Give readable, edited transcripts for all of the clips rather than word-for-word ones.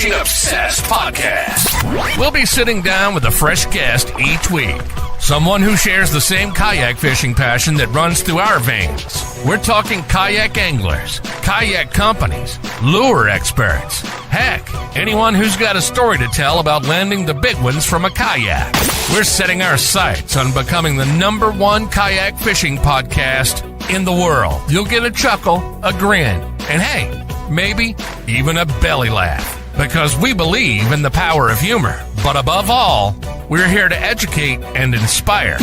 Fishing Obsessed podcast. We'll be sitting down with a fresh guest each week. Someone who shares the same kayak fishing passion that runs through our veins. We're talking kayak anglers, kayak companies, lure experts. Heck, anyone who's got a story to tell about landing the big ones from a kayak. We're setting our sights on becoming the #1 kayak fishing podcast in the world. You'll get a chuckle, a grin, and hey, maybe even a belly laugh. Because we believe in the power of humor. But above all, we're here to educate and inspire.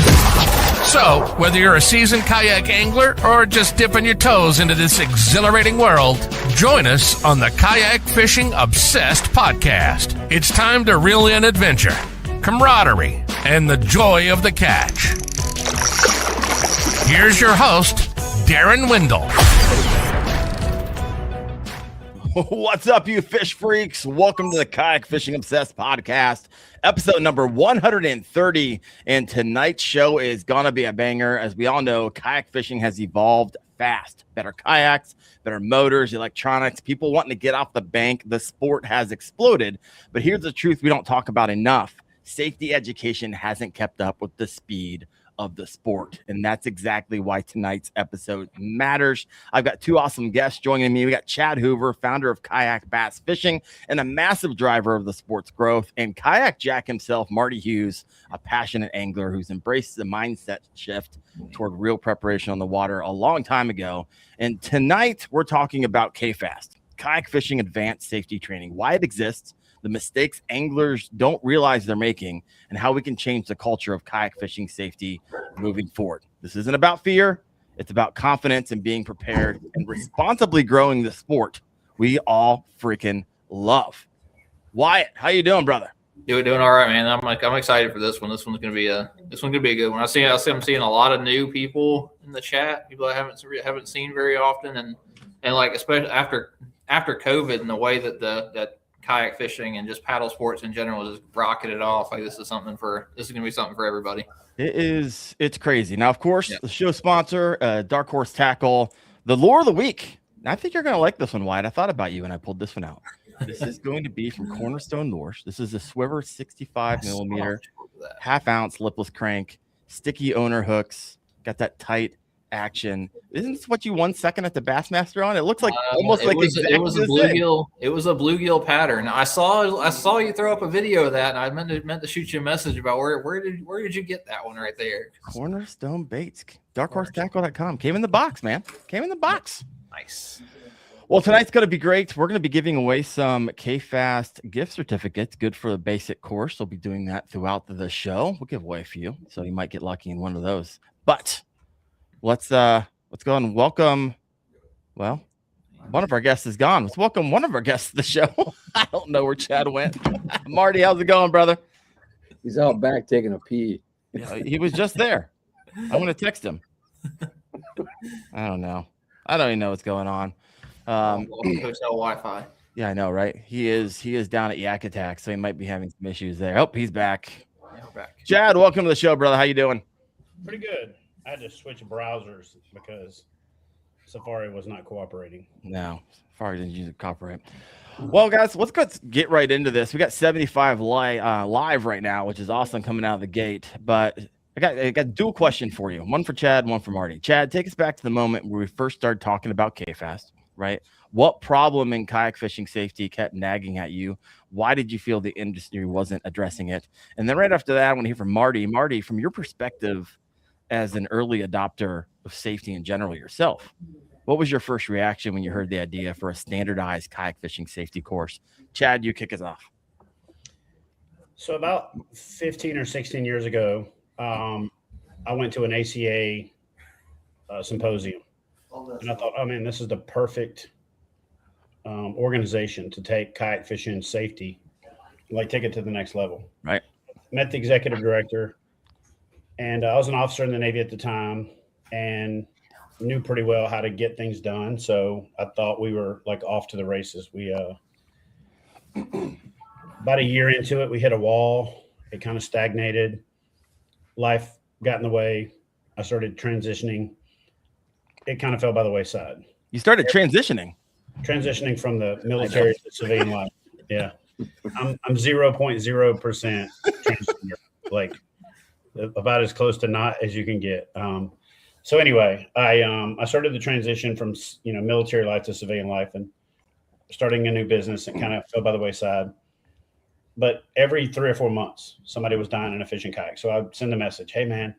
So, whether you're a seasoned kayak angler or just dipping your toes into this exhilarating world, join us on the Kayak Fishing Obsessed podcast. It's time to reel in adventure, camaraderie, and the joy of the catch. Here's your host, Daren Wyatt. What's up, you fish freaks? Welcome to the Kayak Fishing Obsessed podcast, episode number 130. And tonight's show is going to be a banger. As we all know, kayak fishing has evolved fast. Better kayaks, better motors, electronics, people wanting to get off the bank. The sport has exploded. But here's the truth we don't talk about enough. Safety education hasn't kept up with the speed of the sport, and that's exactly why tonight's episode matters. I've got two awesome guests joining me. We got Chad Hoover, founder of Kayak Bass Fishing and a massive driver of the sport's growth, and Kayak Jack himself, Marty Hughes, a passionate angler who's embraced the mindset shift toward real preparation on the water a long time ago. And tonight we're talking about KFAST, Kayak Fishing Advanced Safety Training, why it exists, the mistakes anglers don't realize they're making, and how we can change the culture of kayak fishing safety moving forward. This isn't about fear. It's about confidence and being prepared and responsibly growing the sport we all freaking love. Wyatt, how you doing, brother? Doing all right, man. I'm excited for this one. This one's gonna be a good one. I'm seeing a lot of new people in the chat, people I haven't seen very often, and like especially after COVID and the way that kayak fishing and just paddle sports in general just rocketed off. Like this is gonna be something for everybody. It's crazy. Now, of course, The show sponsor, Dark Horse Tackle, the lure of the week. I think you're gonna like this one, Wyatt. I thought about you when I pulled this one out. This is going to be from Cornerstone Lures. This is a Swiver 65 millimeter, half-ounce lipless crank, sticky owner hooks. Got that tight action. Isn't this what you won second at the Bassmaster on? It looks like it was a bluegill. It was a bluegill pattern. I saw you throw up a video of that, and I meant to shoot you a message about where did you get that one right there? Cornerstone Baits, darkhorsetackle.com. Came in the box, man. Came in the box. Nice. Well, tonight's going to be great. We're going to be giving away some KFAST gift certificates, good for the basic course. We'll be doing that throughout the show. We'll give away a few, so you might get lucky in one of those. But let's go and welcome. Well, one of our guests is gone. Let's welcome one of our guests to the show. I don't know where Chad went. Marty, how's it going, brother? He's out back taking a pee. Yeah, he was just there. I'm going to text him. I don't know. I don't even know what's going on. Hotel Wi-Fi. Yeah, I know, right? He is down at Yak Attack, so he might be having some issues there. Oh, he's back. Yeah, we're back. Chad, welcome to the show, brother. How you doing? Pretty good. I had to switch browsers because Safari was not cooperating. No, Safari didn't use cooperate. Well, guys, let's get right into this. We got 75 live right now, which is awesome coming out of the gate. But I got a dual question for you. One for Chad, one for Marty. Chad, take us back to the moment where we first started talking about KFAST, right? What problem in kayak fishing safety kept nagging at you? Why did you feel the industry wasn't addressing it? And then right after that, I want to hear from Marty. Marty, from your perspective as an early adopter of safety in general yourself, what was your first reaction when you heard the idea for a standardized kayak fishing safety course? Chad, you kick us off. So about 15 or 16 years ago, I went to an ACA symposium. And I thought, oh, man, this is the perfect organization to take kayak fishing safety, like take it to the next level. Right. Met the executive director, and I was an officer in the Navy at the time and knew pretty well how to get things done. So I thought we were like off to the races. We about a year into it, we hit a wall. It kind of stagnated. Life got in the way. I started transitioning. It kind of fell by the wayside. You started transitioning from the military to civilian life. Yeah. I'm 0.0% transgender, like about as close to not as you can get. So anyway, I started the transition from military life to civilian life and starting a new business, and kind of fell by the wayside. But every 3 or 4 months, somebody was dying in a fishing kayak. So I'd send a message, hey man,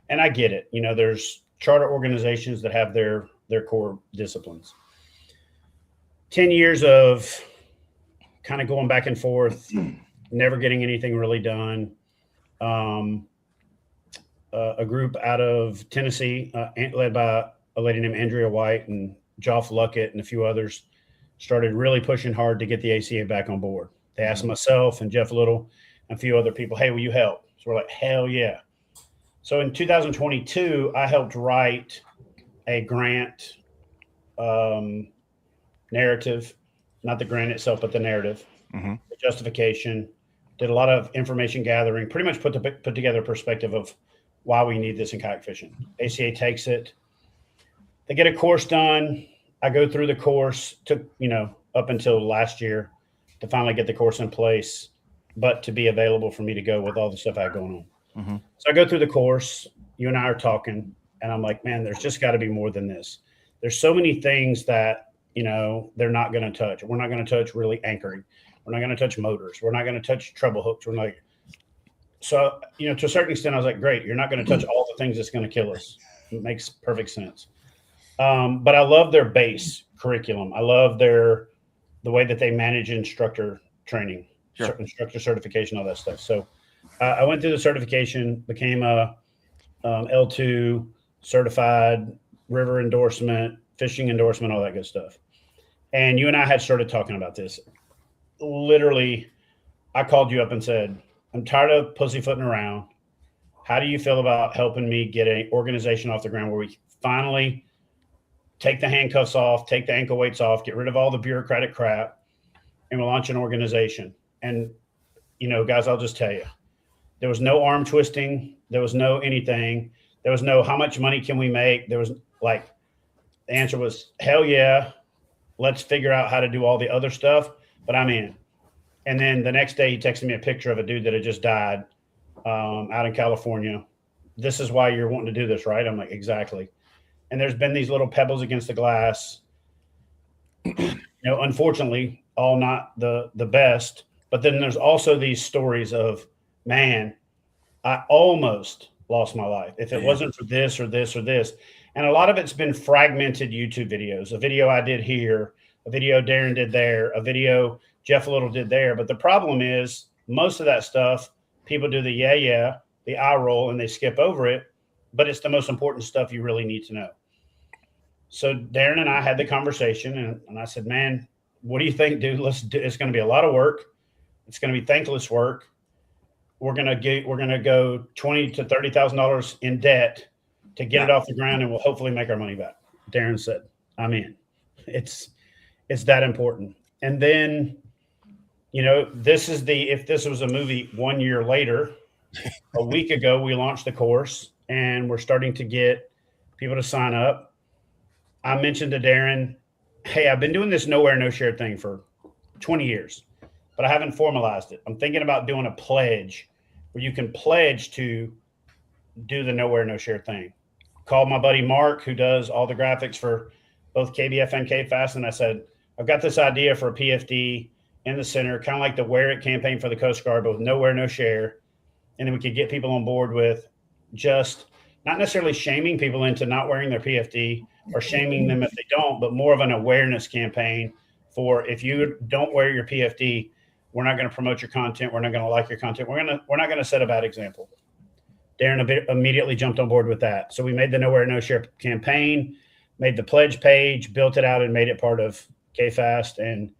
and I get it. There's charter organizations that have their core disciplines. 10 years of kind of going back and forth, never getting anything really done. A group out of Tennessee, led by a lady named Andrea White and Joff Luckett and a few others, started really pushing hard to get the ACA back on board. They asked myself and Jeff Little and a few other people, hey, will you help? So we're like, hell yeah. So in 2022, I helped write a grant narrative, not the grant itself, but the narrative, the justification, did a lot of information gathering, pretty much put together a perspective of why we need this in kayak fishing. ACA takes it. They get a course done. I go through the course, took, up until last year to finally get the course in place, but to be available for me to go with all the stuff I had going on. So I go through the course, you and I are talking, and I'm like, man, there's just got to be more than this. There's so many things that, they're not going to touch. We're not going to touch really anchoring. We're not going to touch motors. We're not going to touch treble hooks. We're like, so, to a certain extent, I was like, great, you're not going to touch all the things that's going to kill us. It makes perfect sense. But I love their base curriculum. I love the way that they manage instructor training, instructor certification, all that stuff. So I went through the certification, became a L2 certified, river endorsement, fishing endorsement, all that good stuff. And you and I had started talking about this. Literally, I called you up and said, I'm tired of pussyfooting around. How do you feel about helping me get an organization off the ground where we finally take the handcuffs off, take the ankle weights off, get rid of all the bureaucratic crap, and we'll launch an organization? And, guys, I'll just tell you, there was no arm twisting. There was no anything. There was no how much money can we make. There was the answer was, hell yeah, let's figure out how to do all the other stuff, but I'm in. And then the next day he texted me a picture of a dude that had just died out in California. This is why you're wanting to do this, right? I'm like, exactly. And there's been these little pebbles against the glass, unfortunately, all not the best. But then there's also these stories of, man, I almost lost my life if it wasn't for this or this or this. And a lot of it's been fragmented YouTube videos, a video I did here, a video Daren did there, a video Jeff Little did there. But the problem is most of that stuff, people do the the eye roll, and they skip over it. But it's the most important stuff you really need to know. So Daren and I had the conversation, and I said, man, what do you think, dude? Let's do. It's going to be a lot of work. It's going to be thankless work. We're going to go $20,000 to $30,000 in debt to get it off the ground, and we'll hopefully make our money back. Daren said, I'm in. It's that important. And then, if this was a movie 1 year later, a week ago, we launched the course, and we're starting to get people to sign up. I mentioned to Daren, hey, I've been doing this nowhere, no share thing for 20 years, but I haven't formalized it. I'm thinking about doing a pledge where you can pledge to do the nowhere, no share thing. Called my buddy Mark, who does all the graphics for both KBF and KFAST, and I said, I've got this idea for a PFD in the center, kind of like the Wear It campaign for the Coast Guard, but with nowhere, no share. And then we could get people on board with just not necessarily shaming people into not wearing their PFD or shaming them if they don't, but more of an awareness campaign for, if you don't wear your PFD, we're not going to promote your content. We're not going to like your content. We're not going to set a bad example. Daren immediately jumped on board with that. So we made the Nowhere No Share campaign, made the pledge page, built it out, and made it part of KFAST. And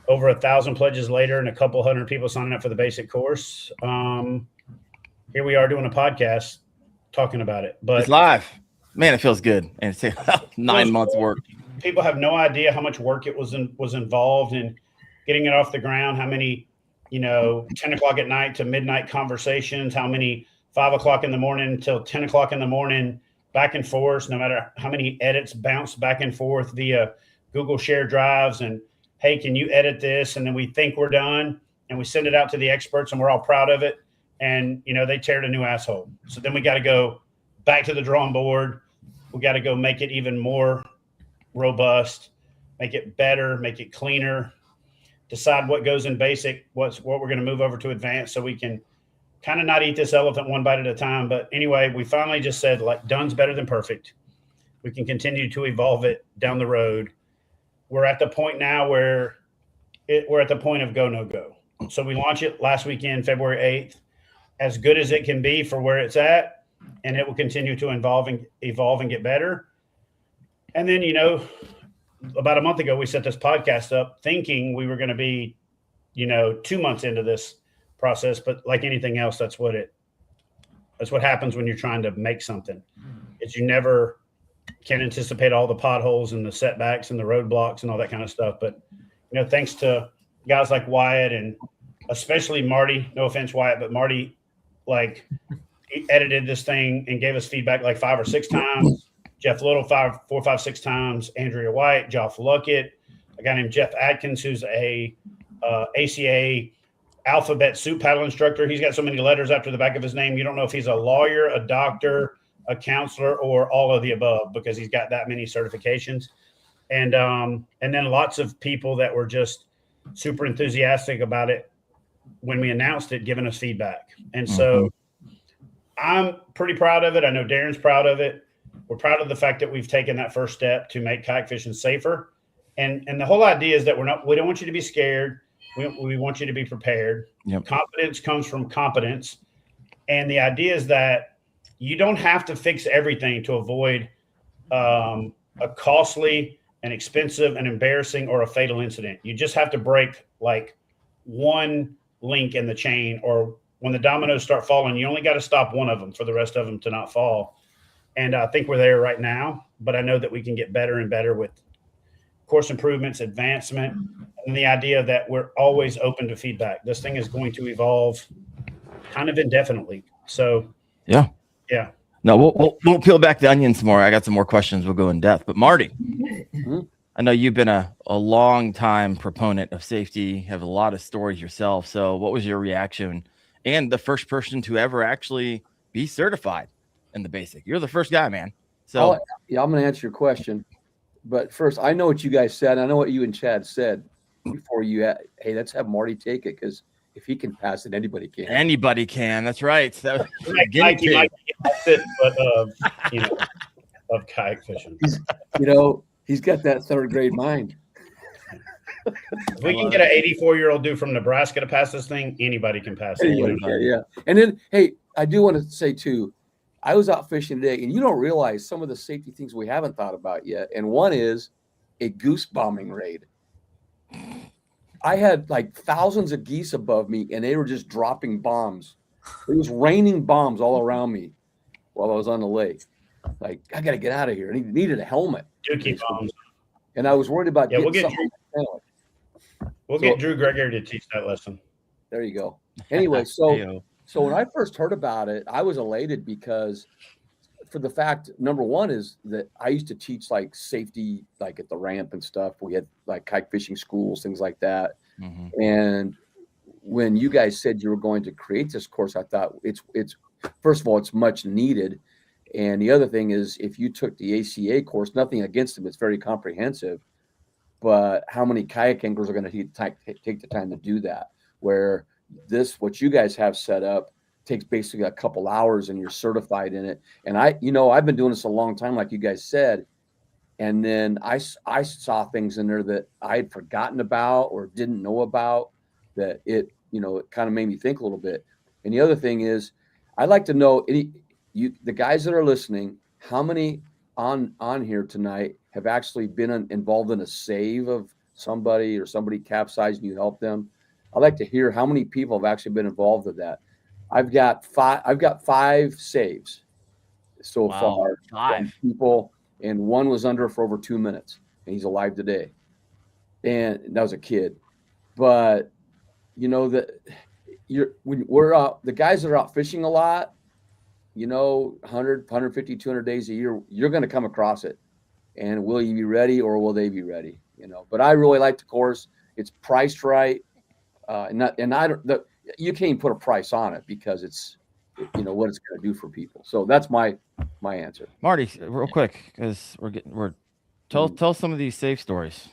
over 1,000 pledges later and a couple hundred people signing up for the basic course, here we are doing a podcast talking about it. But it's live. Man, it feels good. And it's 9 months work. People have no idea how much work it was involved in getting it off the ground, how many, 10 o'clock at night to midnight conversations, how many 5 o'clock in the morning until 10 o'clock in the morning, back and forth, no matter how many edits bounced back and forth via Google Share drives. And hey, can you edit this? And then we think we're done and we send it out to the experts and we're all proud of it. And, they tear it a new asshole. So then we got to go back to the drawing board. We got to go make it even more robust, make it better, make it cleaner, decide what goes in basic, what we're going to move over to advanced, so we can kind of not eat this elephant one bite at a time. But anyway, we finally just said, like, done's better than perfect. We can continue to evolve it down the road. We're at the point now where we're at the point of go, no go. So we launched it last weekend, February 8th, as good as it can be for where it's at. And it will continue to evolve and get better. And then, about a month ago, we set this podcast up thinking we were going to be, 2 months into this process. But like anything else, that's what happens when you're trying to make something. Is you never can anticipate all the potholes and the setbacks and the roadblocks and all that kind of stuff. But, thanks to guys like Wyatt and especially Marty, no offense, Wyatt, but Marty, he edited this thing and gave us feedback like 5 or 6 times. Jeff Little, 4, 5, 6 times. Andrea White, Joff Luckett, a guy named Jeff Atkins, who's a ACA alphabet soup paddle instructor. He's got so many letters after the back of his name. You don't know if he's a lawyer, a doctor, a counselor, or all of the above, because he's got that many certifications. And then lots of people that were just super enthusiastic about it when we announced it, giving us feedback. And so I'm pretty proud of it. I know Daren's proud of it. We're proud of the fact that we've taken that first step to make kayak fishing safer. And the whole idea is that we don't want you to be scared. We want you to be prepared. Yep. Confidence comes from competence. And the idea is that you don't have to fix everything to avoid a costly and expensive and embarrassing or a fatal incident. You just have to break like one link in the chain, or when the dominoes start falling, you only got to stop one of them for the rest of them to not fall. And I think we're there right now, but I know that we can get better and better with course improvements, advancement, and the idea that we're always open to feedback. This thing is going to evolve kind of indefinitely. So yeah. No, we'll peel back the onions more. I got some more questions. We'll go in depth. But Marty, I know you've been a long time proponent of safety, have a lot of stories yourself. So what was your reaction? And the first person to ever actually be certified in the basic. You're the first guy, man. So I'm going to answer your question. But first, I know what you guys said. I know what you and Chad said before hey, let's have Marty take it, because if he can pass it, anybody can. Anybody can. That's right. So, of kayak fishing. He's got that 3rd grade mind. If we can get an 84-year-old dude from Nebraska to pass this thing, anybody can pass it. Yeah. And then, hey, I do want to say too, I was out fishing today, and you don't realize some of the safety things we haven't thought about yet. And one is a goose bombing raid. I had like thousands of geese above me, and they were just dropping bombs. It was raining bombs all around me while I was on the lake. Like, I got to get out of here. And he needed a helmet. Dookie bombs. And I was worried about we'll get Drew Gregory to teach that lesson. There you go. Anyway, so when I first heard about it, I was elated because for the fact, number one is that I used to teach like safety, like at the ramp and stuff. We had like kayak fishing schools, things like that. Mm-hmm. And when you guys said you were going to create this course, I thought it's first of all, it's much needed. And the other thing is, if you took the ACA course, nothing against them, it's very comprehensive, but how many kayak anglers are going to take the time to do that? Where what you guys have set up takes basically a couple hours and you're certified in it. And I've been doing this a long time, like you guys said. And then I saw things in there that I had forgotten about or didn't know about, that it kind of made me think a little bit. And the other thing is, I'd like to know, the guys that are listening, how many on here tonight have actually been involved in a save of somebody, or somebody capsized and you helped them? I'd like to hear how many people have actually been involved with that. I've got 5 saves so far. 5 people, and one was under for over 2 minutes, and he's alive today. And that was a kid. But when we're out, the guys that are out fishing a lot, 100, 150, 200 days a year, you're going to come across it. And will you be ready, or will they be ready? But I really like the course. It's priced right. You can't even put a price on it because it's, what it's going to do for people. So that's my answer. Marty, real quick, because tell some of these safe stories.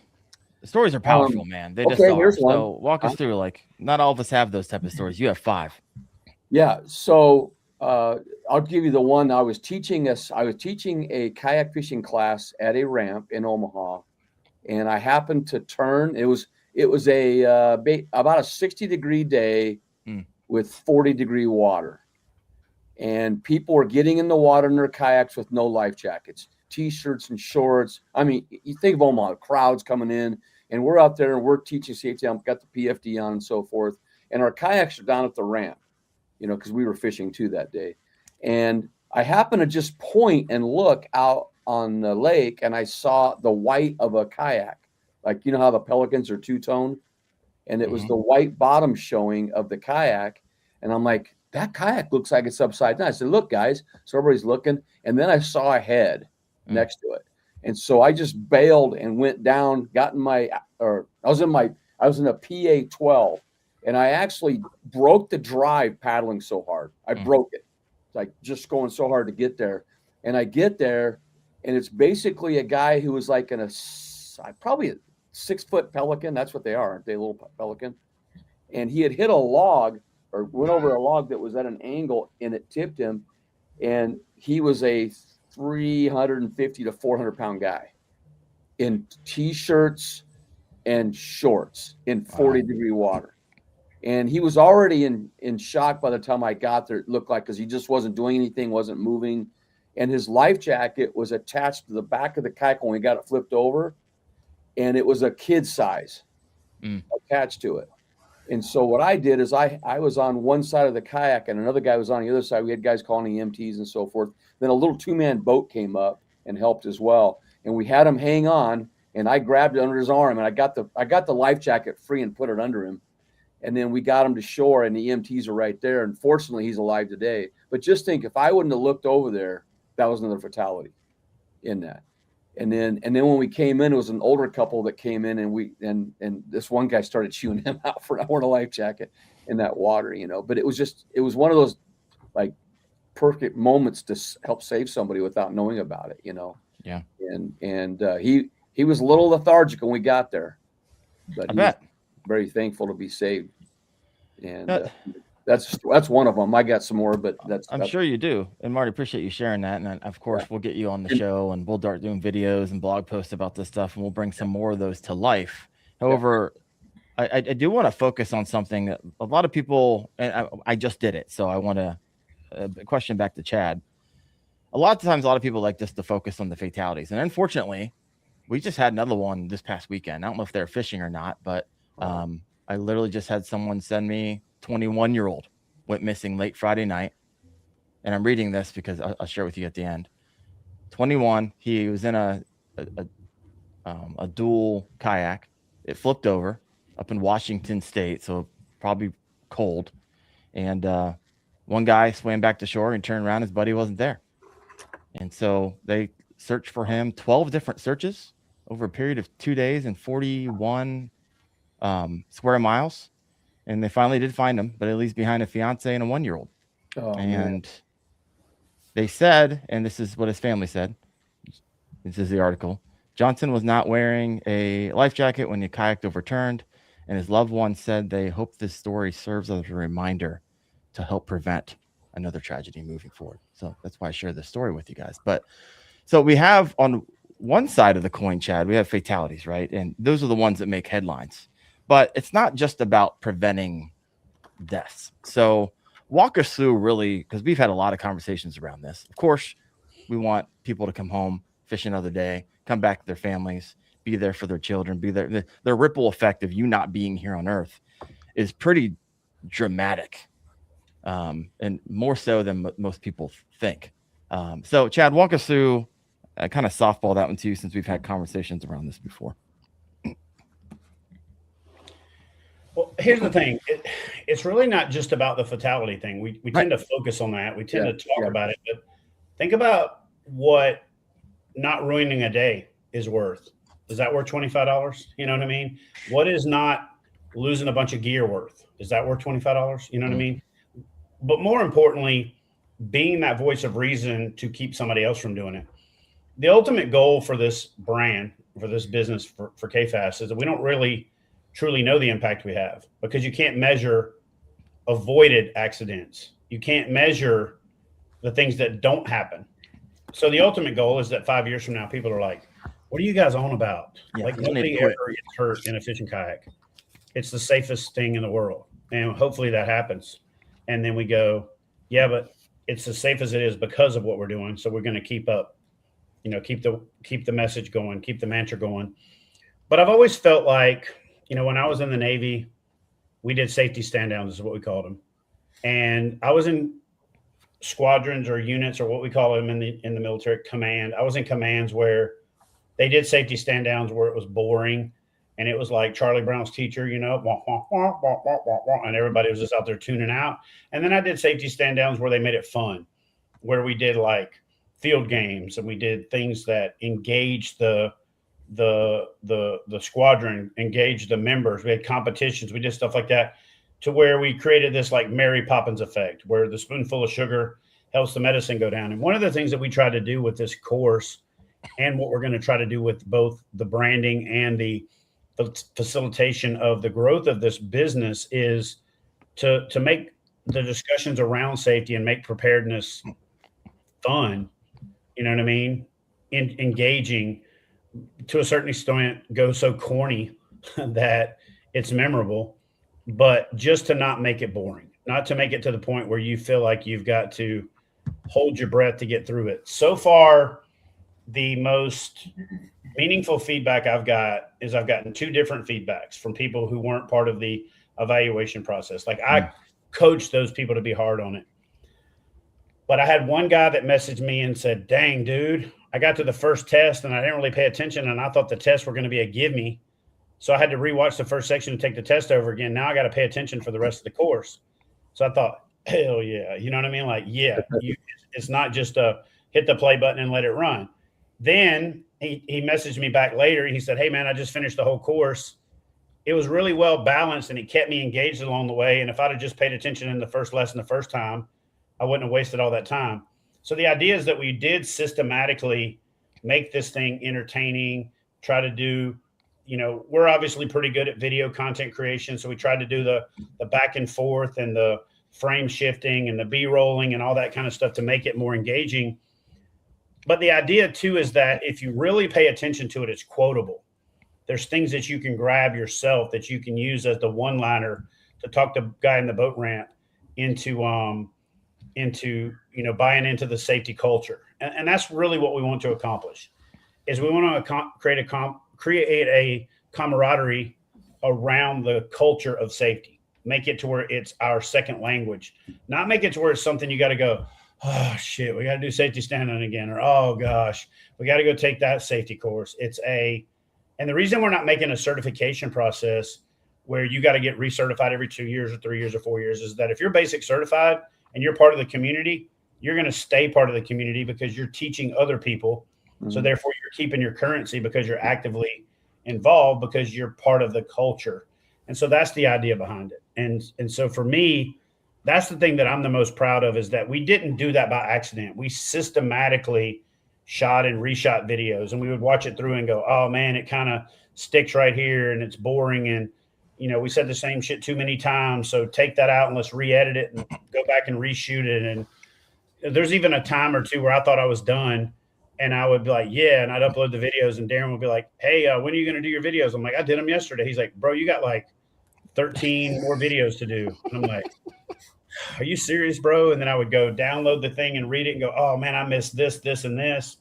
The stories are powerful, man. They just are. Here's one. So walk us through. Like, not all of us have those type of stories. You have 5. Yeah. So I'll give you the one. I was teaching a kayak fishing class at a ramp in Omaha, and I happened to turn. It was about a 60-degree day with 40-degree water, and people were getting in the water in their kayaks with no life jackets, t-shirts and shorts. I mean, you think of Omaha, crowds coming in, and we're out there and we're teaching safety. I've got the PFD on and so forth, and our kayaks are down at the ramp, because we were fishing too that day. And I happened to just point and look out on the lake, and I saw the white of a kayak. Like, how the pelicans are two-tone, and it was the white bottom showing of the kayak. And I'm like, that kayak looks like it's upside down. I said, look, guys. So everybody's looking. And then I saw a head next to it. And so I just bailed and went down, I was in a PA 12, and I actually broke the drive paddling so hard. I broke it. Like, just going so hard to get there. And I get there, and it's basically a guy who was like probably a 6-foot pelican. That's what they are, aren't they? A little pelican. And he had hit a log, or went over a log that was at an angle, and it tipped him. And he was a 350 to 400 pound guy in t-shirts and shorts in 40-degree water. And he was already in shock by the time I got there, it looked like, because he just wasn't doing anything, wasn't moving. And his life jacket was attached to the back of the kayak when we got it flipped over. And it was a kid size attached to it. And so what I did is I was on one side of the kayak and another guy was on the other side. We had guys calling EMTs and so forth. Then a little 2-man boat came up and helped as well. And we had him hang on, and I grabbed it under his arm, and I got the life jacket free and put it under him. And then we got him to shore, and the EMTs are right there. And fortunately, he's alive today. But just think, if I wouldn't have looked over there, that was another fatality in that. And then when we came in, it was an older couple that came in, and this one guy started chewing him out for not wearing a life jacket in that water, But it was one of those like perfect moments to help save somebody without knowing about it, Yeah. And he was a little lethargic when we got there, but I bet. Very thankful to be saved. And that's one of them. I got some more, but I'm sure you do. And Marty, appreciate you sharing that. And of course, we'll get you on the show, and we'll start doing videos and blog posts about this stuff, and we'll bring some more of those to life. However, I do want to focus on something that a lot of people, and I just did it, so I want to question back to Chad. A lot of times, a lot of people like just to focus on the fatalities, and unfortunately, we just had another one this past weekend. I don't know if they're fishing or not, but I literally just had someone send me 21-year-old went missing late Friday night. And I'm reading this because I'll share with you at the end. 21, he was in a dual kayak. It flipped over up in Washington State, so probably cold. And one guy swam back to shore and turned around. His buddy wasn't there. And so they searched for him, 12 different searches over a period of 2 days and 41 square miles. And they finally did find him, but at least behind a fiance and a 1-year-old. Oh, and man. They said, and this is what his family said. This is the article. Johnson was not wearing a life jacket when the kayak overturned, and his loved ones said they hope this story serves as a reminder to help prevent another tragedy moving forward. So that's why I share this story with you guys. But so we have on one side of the coin, Chad, we have fatalities, right? And those are the ones that make headlines. But it's not just about preventing deaths. So walk us through really, because we've had a lot of conversations around this. Of course, we want people to come home, fish another day, come back to their families, be there for their children, be there. The ripple effect of you not being here on Earth is pretty dramatic, and more so than most people think. So, Chad, walk us through, kind of softball that one to you, since we've had conversations around this before. Well, here's the thing. It's really not just about the fatality thing. We tend to focus on that. We tend to talk about it, but think about what not ruining a day is worth. Is that worth $25? You know what I mean? What is not losing a bunch of gear worth? Is that worth $25? You know what I mean? But more importantly, being that voice of reason to keep somebody else from doing it. The ultimate goal for this brand, for this business, for KFAST, is that we don't really truly know the impact we have, because you can't measure avoided accidents. You can't measure the things that don't happen. So the ultimate goal is that 5 years from now, people are like, what are you guys on about? Yeah, like, nobody ever gets hurt in a fishing kayak. It's the safest thing in the world. And hopefully that happens. And then we go, yeah, but it's as safe as it is because of what we're doing. So we're going to keep up, keep the message going, keep the mantra going. But I've always felt like, when I was in the Navy, we did safety stand downs, is what we called them. And I was in squadrons or units, or what we call them in the military, command. I was in commands where they did safety stand downs where it was boring. And it was like Charlie Brown's teacher, wah, wah, wah, wah, wah, wah, wah, and everybody was just out there tuning out. And then I did safety stand downs where they made it fun, where we did like field games, and we did things that engaged the squadron, engaged the members. We had competitions. We did stuff like that, to where we created this like Mary Poppins effect, where the spoonful of sugar helps the medicine go down. And one of the things that we tried to do with this course, and what we're going to try to do with both the branding and the facilitation of the growth of this business, is to make the discussions around safety and make preparedness fun. You know what I mean? Engaging, to a certain extent, go so corny that it's memorable, but just to not make it boring, not to make it to the point where you feel like you've got to hold your breath to get through it. So far, the most meaningful feedback I've gotten 2 different feedbacks from people who weren't part of the evaluation process. Like, I coached those people to be hard on it. But I had one guy that messaged me and said, dang, dude, I got to the first test and I didn't really pay attention, and I thought the tests were going to be a give me. So I had to rewatch the first section and take the test over again. Now I got to pay attention for the rest of the course. So I thought, hell yeah. You know what I mean? Like, yeah, it's not just a hit the play button and let it run. Then he messaged me back later. He said, hey, man, I just finished the whole course. It was really well balanced, and it kept me engaged along the way. And if I'd have just paid attention in the first lesson the first time, I wouldn't have wasted all that time. So the idea is that we did systematically make this thing entertaining, try to do, we're obviously pretty good at video content creation. So we tried to do the back and forth and the frame shifting and the B-rolling and all that kind of stuff to make it more engaging. But the idea too is that if you really pay attention to it, it's quotable. There's things that you can grab yourself that you can use as the one-liner to talk the guy in the boat ramp into buying into the safety culture. And that's really what we want to accomplish, is we want to create a camaraderie around the culture of safety. Make it to where it's our second language, not make it to where it's something you got to go, oh shit, we got to do safety stand-on again, or oh gosh, we got to go take that safety course. And the reason we're not making a certification process where you got to get recertified every 2 years or 3 years or 4 years is that if you're basic certified and you're part of the community, you're going to stay part of the community because you're teaching other people. Mm-hmm. So therefore you're keeping your currency because you're actively involved, because you're part of the culture. And so that's the idea behind it. And so for me, that's the thing that I'm the most proud of, is that we didn't do that by accident. We systematically shot and reshot videos, and we would watch it through and go, oh man, it kind of sticks right here and it's boring. And, we said the same shit too many times. So take that out and let's re-edit it and go back and reshoot it. And there's even a time or two where I thought I was done, and I would be like, yeah. And I'd upload the videos, and Daren would be like, hey, when are you going to do your videos? I'm like, I did them yesterday. He's like, bro, you got like 13 more videos to do. And I'm like, are you serious, bro? And then I would go download the thing and read it and go, oh man, I missed this, this, and this.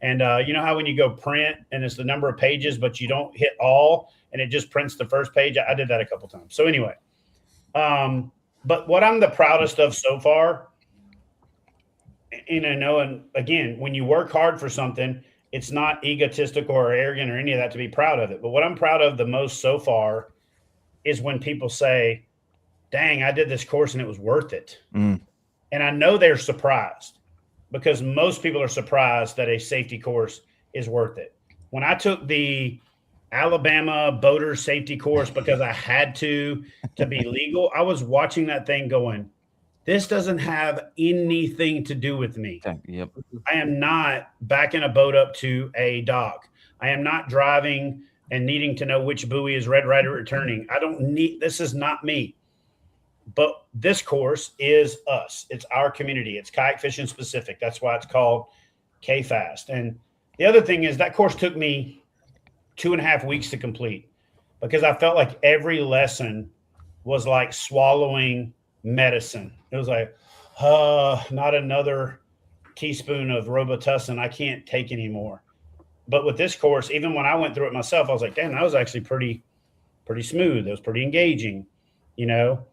And you know how when you go print and it's the number of pages, but you don't hit all and it just prints the first page? I did that a couple times. So anyway, but what I'm the proudest of so far, and again, when you work hard for something, it's not egotistical or arrogant or any of that to be proud of it. But what I'm proud of the most so far is when people say, dang, I did this course and it was worth it. Mm. And I know they're surprised, because most people are surprised that a safety course is worth it. When I took the Alabama boater safety course because I had to be legal. I was watching that thing going, this doesn't have anything to do with me. Yep. I am not backing a boat up to a dock. I am not driving and needing to know which buoy is red, right, or returning. I don't need, this is not me. But this course is us. It's our community. It's kayak fishing specific. That's why it's called KFAST. And the other thing is that course took me 2.5 weeks to complete because I felt like every lesson was like swallowing medicine. It was like, not another teaspoon of Robitussin. I can't take anymore. But with this course, even when I went through it myself, I was like, damn, that was actually pretty smooth. It was pretty engaging, you know?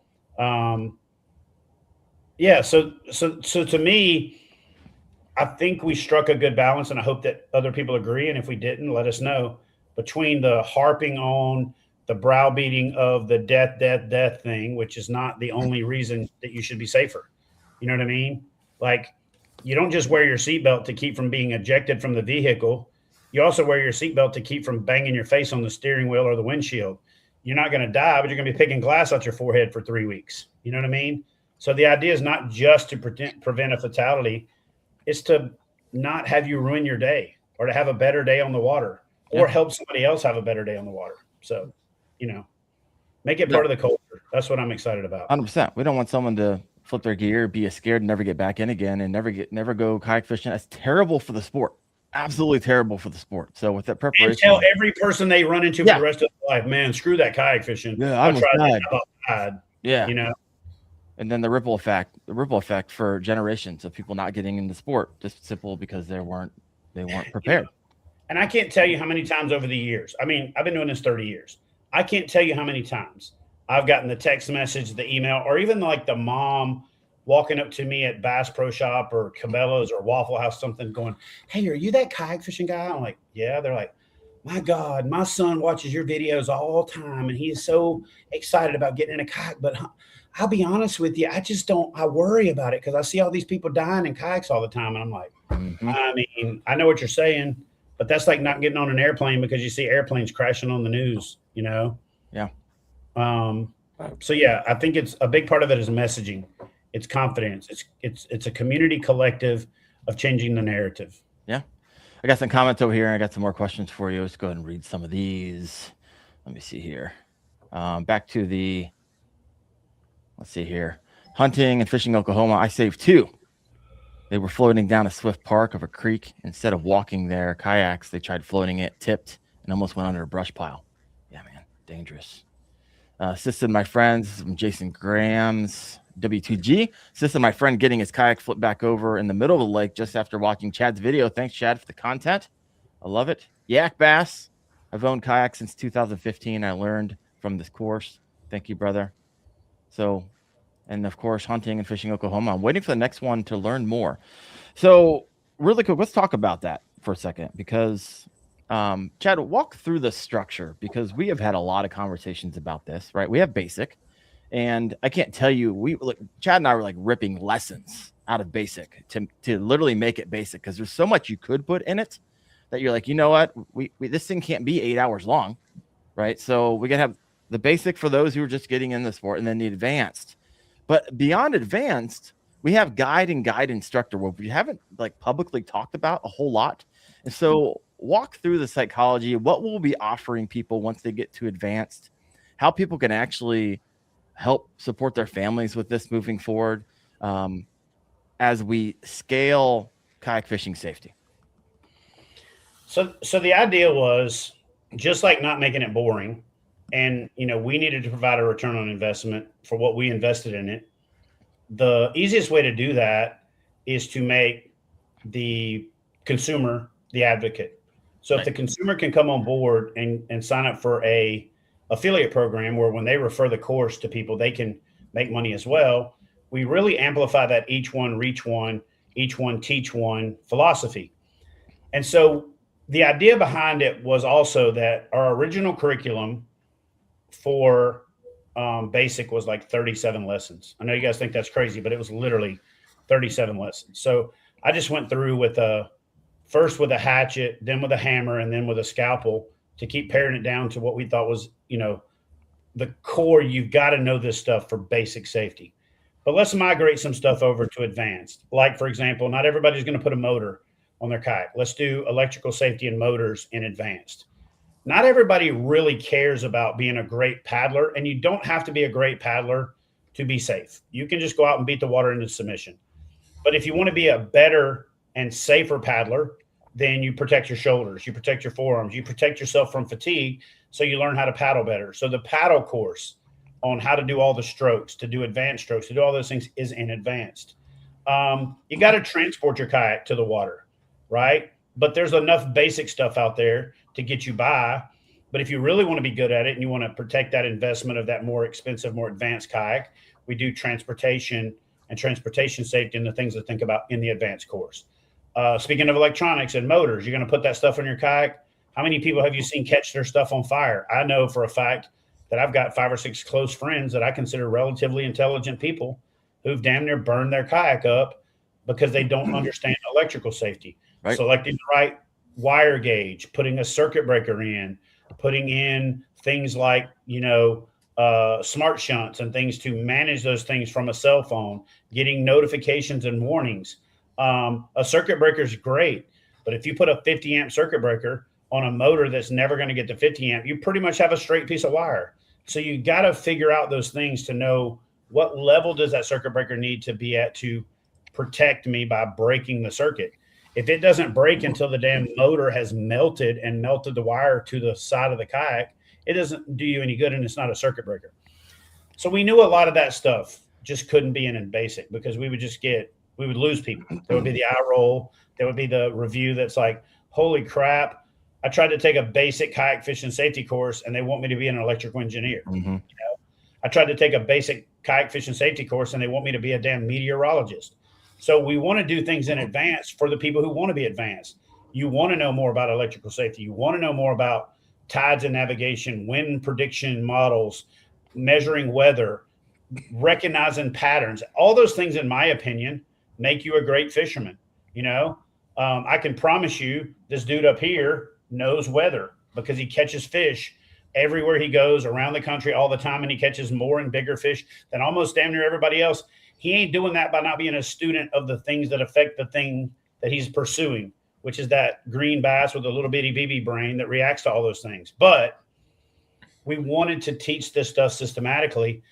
Yeah. So to me, I think we struck a good balance, and I hope that other people agree. And if we didn't, let us know, between the harping on the browbeating of the death thing, which is not the only reason that you should be safer. You know what I mean? Like, you don't just wear your seatbelt to keep from being ejected from the vehicle. You also wear your seatbelt to keep from banging your face on the steering wheel or the windshield. You're not going to die, but you're going to be picking glass out your forehead for 3 weeks. You know what I mean? So the idea is not just to prevent a fatality. It's to not have you ruin your day, or to have a better day on the water, or help somebody else have a better day on the water. So, you know, make it part of the culture. That's what I'm excited about. 100%. We don't want someone to flip their gear, be scared, and never get back in again, and never go kayak fishing. That's terrible for the sport. Absolutely terrible for the sport. So with that preparation, and tell every person they run into for the rest of their life, man, screw that kayak fishing. Yeah, I tried that. Yeah, you know. And then the ripple effect for generations of people not getting into sport, just simple because they weren't prepared. And I can't tell you how many times over the years. I mean, I've been doing this 30 years. I can't tell you how many times I've gotten the text message, the email, or even like the mom walking up to me at Bass Pro Shop or Cabela's or Waffle House, something, going, "Hey, are you that kayak fishing guy?" I'm like, "Yeah." They're like, "My God, my son watches your videos all the time, and he is so excited about getting in a kayak. But I'll be honest with you, I worry about it because I see all these people dying in kayaks all the time." And I'm like, I mean, I know what you're saying, but that's like not getting on an airplane because you see airplanes crashing on the news, you know? Yeah. So yeah, I think it's a big part of it is messaging. It's confidence. It's a community collective of changing the narrative. Yeah. I got some comments over here, and I got some more questions for you. Let's go ahead and read some of these. Let me see here. Back to the, let's see here. Hunting and fishing Oklahoma. I saved 2. They were floating down a swift park of a creek. Instead of walking their kayaks, they tried floating it, tipped, and almost went under a brush pile. Yeah, man, dangerous. Assisted my friends from Jason Graham's W2G. Assisted my friend getting his kayak flipped back over in the middle of the lake just after watching Chad's video. Thanks, Chad, for the content. I love it. Yak Bass. I've owned kayaks since 2015. I learned from this course. Thank you, brother. So, and of course, hunting and fishing Oklahoma. I'm waiting for the next one to learn more. So, really quick, let's talk about that for a second, because Chad, walk through the structure, because we have had a lot of conversations about this, right? We have basic, and I can't tell you, Chad and I were like ripping lessons out of basic to literally make it basic, because there's so much you could put in it that you're like, you know what, we this thing can't be 8 hours long, right? So we gotta have the basic for those who are just getting in the sport, and then the advanced. But beyond advanced, we have guide instructor, where we haven't like publicly talked about a whole lot. And so walk through the psychology, what we'll be offering people once they get to advanced, how people can actually help support their families with this moving forward as we scale kayak fishing safety. So the idea was just like not making it boring. And, you know, we needed to provide a return on investment for what we invested in it. The easiest way to do that is to make the consumer the advocate. So if the consumer can come on board and sign up for a affiliate program where when they refer the course to people, they can make money as well, we really amplify that each one reach one, each one teach one philosophy. And so the idea behind it was also that our original curriculum for basic was like 37 lessons. I know you guys think that's crazy, but it was literally 37 lessons. So I just went through with first with a hatchet, then with a hammer, and then with a scalpel to keep paring it down to what we thought was, the core. You've got to know this stuff for basic safety. But let's migrate some stuff over to advanced. Like, for example, not everybody's going to put a motor on their kayak. Let's do electrical safety and motors in advanced. Not everybody really cares about being a great paddler, and you don't have to be a great paddler to be safe. You can just go out and beat the water into submission. But if you want to be a better and safer paddler, then you protect your shoulders, you protect your forearms, you protect yourself from fatigue, so you learn how to paddle better. So the paddle course on how to do all the strokes, to do advanced strokes, to do all those things is in advanced. You got to transport your kayak to the water, right? But there's enough basic stuff out there to get you by. But if you really want to be good at it and you want to protect that investment of that more expensive, more advanced kayak, we do transportation and transportation safety and the things to think about in the advanced course. Speaking of electronics and motors, you're going to put that stuff on your kayak. How many people have you seen catch their stuff on fire? I know for a fact that I've got 5 or 6 close friends that I consider relatively intelligent people who've damn near burned their kayak up because they don't understand electrical safety. Right. Selecting the right wire gauge, putting a circuit breaker in, putting in things like, smart shunts and things to manage those things from a cell phone, getting notifications and warnings. A circuit breaker is great, but if you put a 50 amp circuit breaker on a motor that's never going to get to 50 amp, you pretty much have a straight piece of wire. So you got to figure out those things to know what level does that circuit breaker need to be at to protect me by breaking the circuit. If it doesn't break until the damn motor has melted the wire to the side of the kayak, it doesn't do you any good, and it's not a circuit breaker. So we knew a lot of that stuff just couldn't be in basic because we would lose people. There would be the eye roll. There would be the review that's like, holy crap, I tried to take a basic kayak fishing safety course and they want me to be an electrical engineer. Mm-hmm. I tried to take a basic kayak fishing safety course and they want me to be a damn meteorologist. So we want to do things in advance for the people who want to be advanced. You want to know more about electrical safety. You want to know more about tides and navigation, wind prediction models, measuring weather, recognizing patterns. All those things, in my opinion, make you a great fisherman. I can promise you this dude up here knows weather because he catches fish everywhere he goes around the country all the time, and he catches more and bigger fish than almost damn near everybody else. He ain't doing that by not being a student of the things that affect the thing that he's pursuing, which is that green bass with a little bitty BB brain that reacts to all those things. But we wanted to teach this stuff systematically.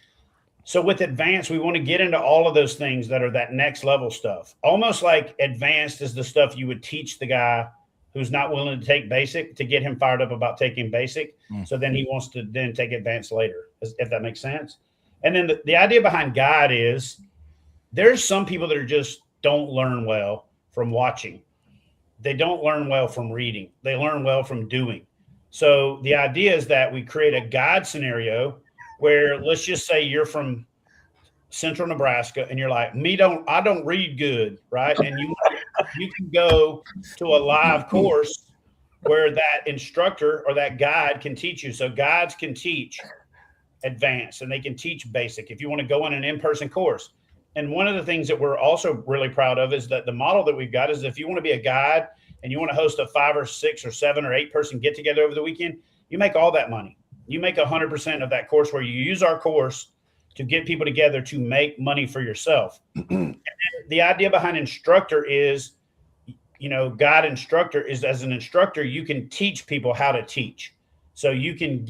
So with advanced, we want to get into all of those things that are that next level stuff. Almost like advanced is the stuff you would teach the guy who's not willing to take basic to get him fired up about taking basic. So then he wants to then take advanced later, if that makes sense. And then the idea behind guide is there's some people that are just don't learn well from watching. They don't learn well from reading. They learn well from doing. So the idea is that we create a guide scenario where, let's just say you're from central Nebraska and you're like, I don't read good, right? And you can go to a live course where that instructor or that guide can teach you. So guides can teach advanced and they can teach basic if you want to go on an in-person course. And one of the things that we're also really proud of is that the model that we've got is if you want to be a guide and you want to host a 5 or 6 or 7 or 8 person get together over the weekend, you make all that money. You make 100% of that course where you use our course to get people together to make money for yourself. And the idea behind instructor is, guide instructor is, as an instructor, you can teach people how to teach. So you can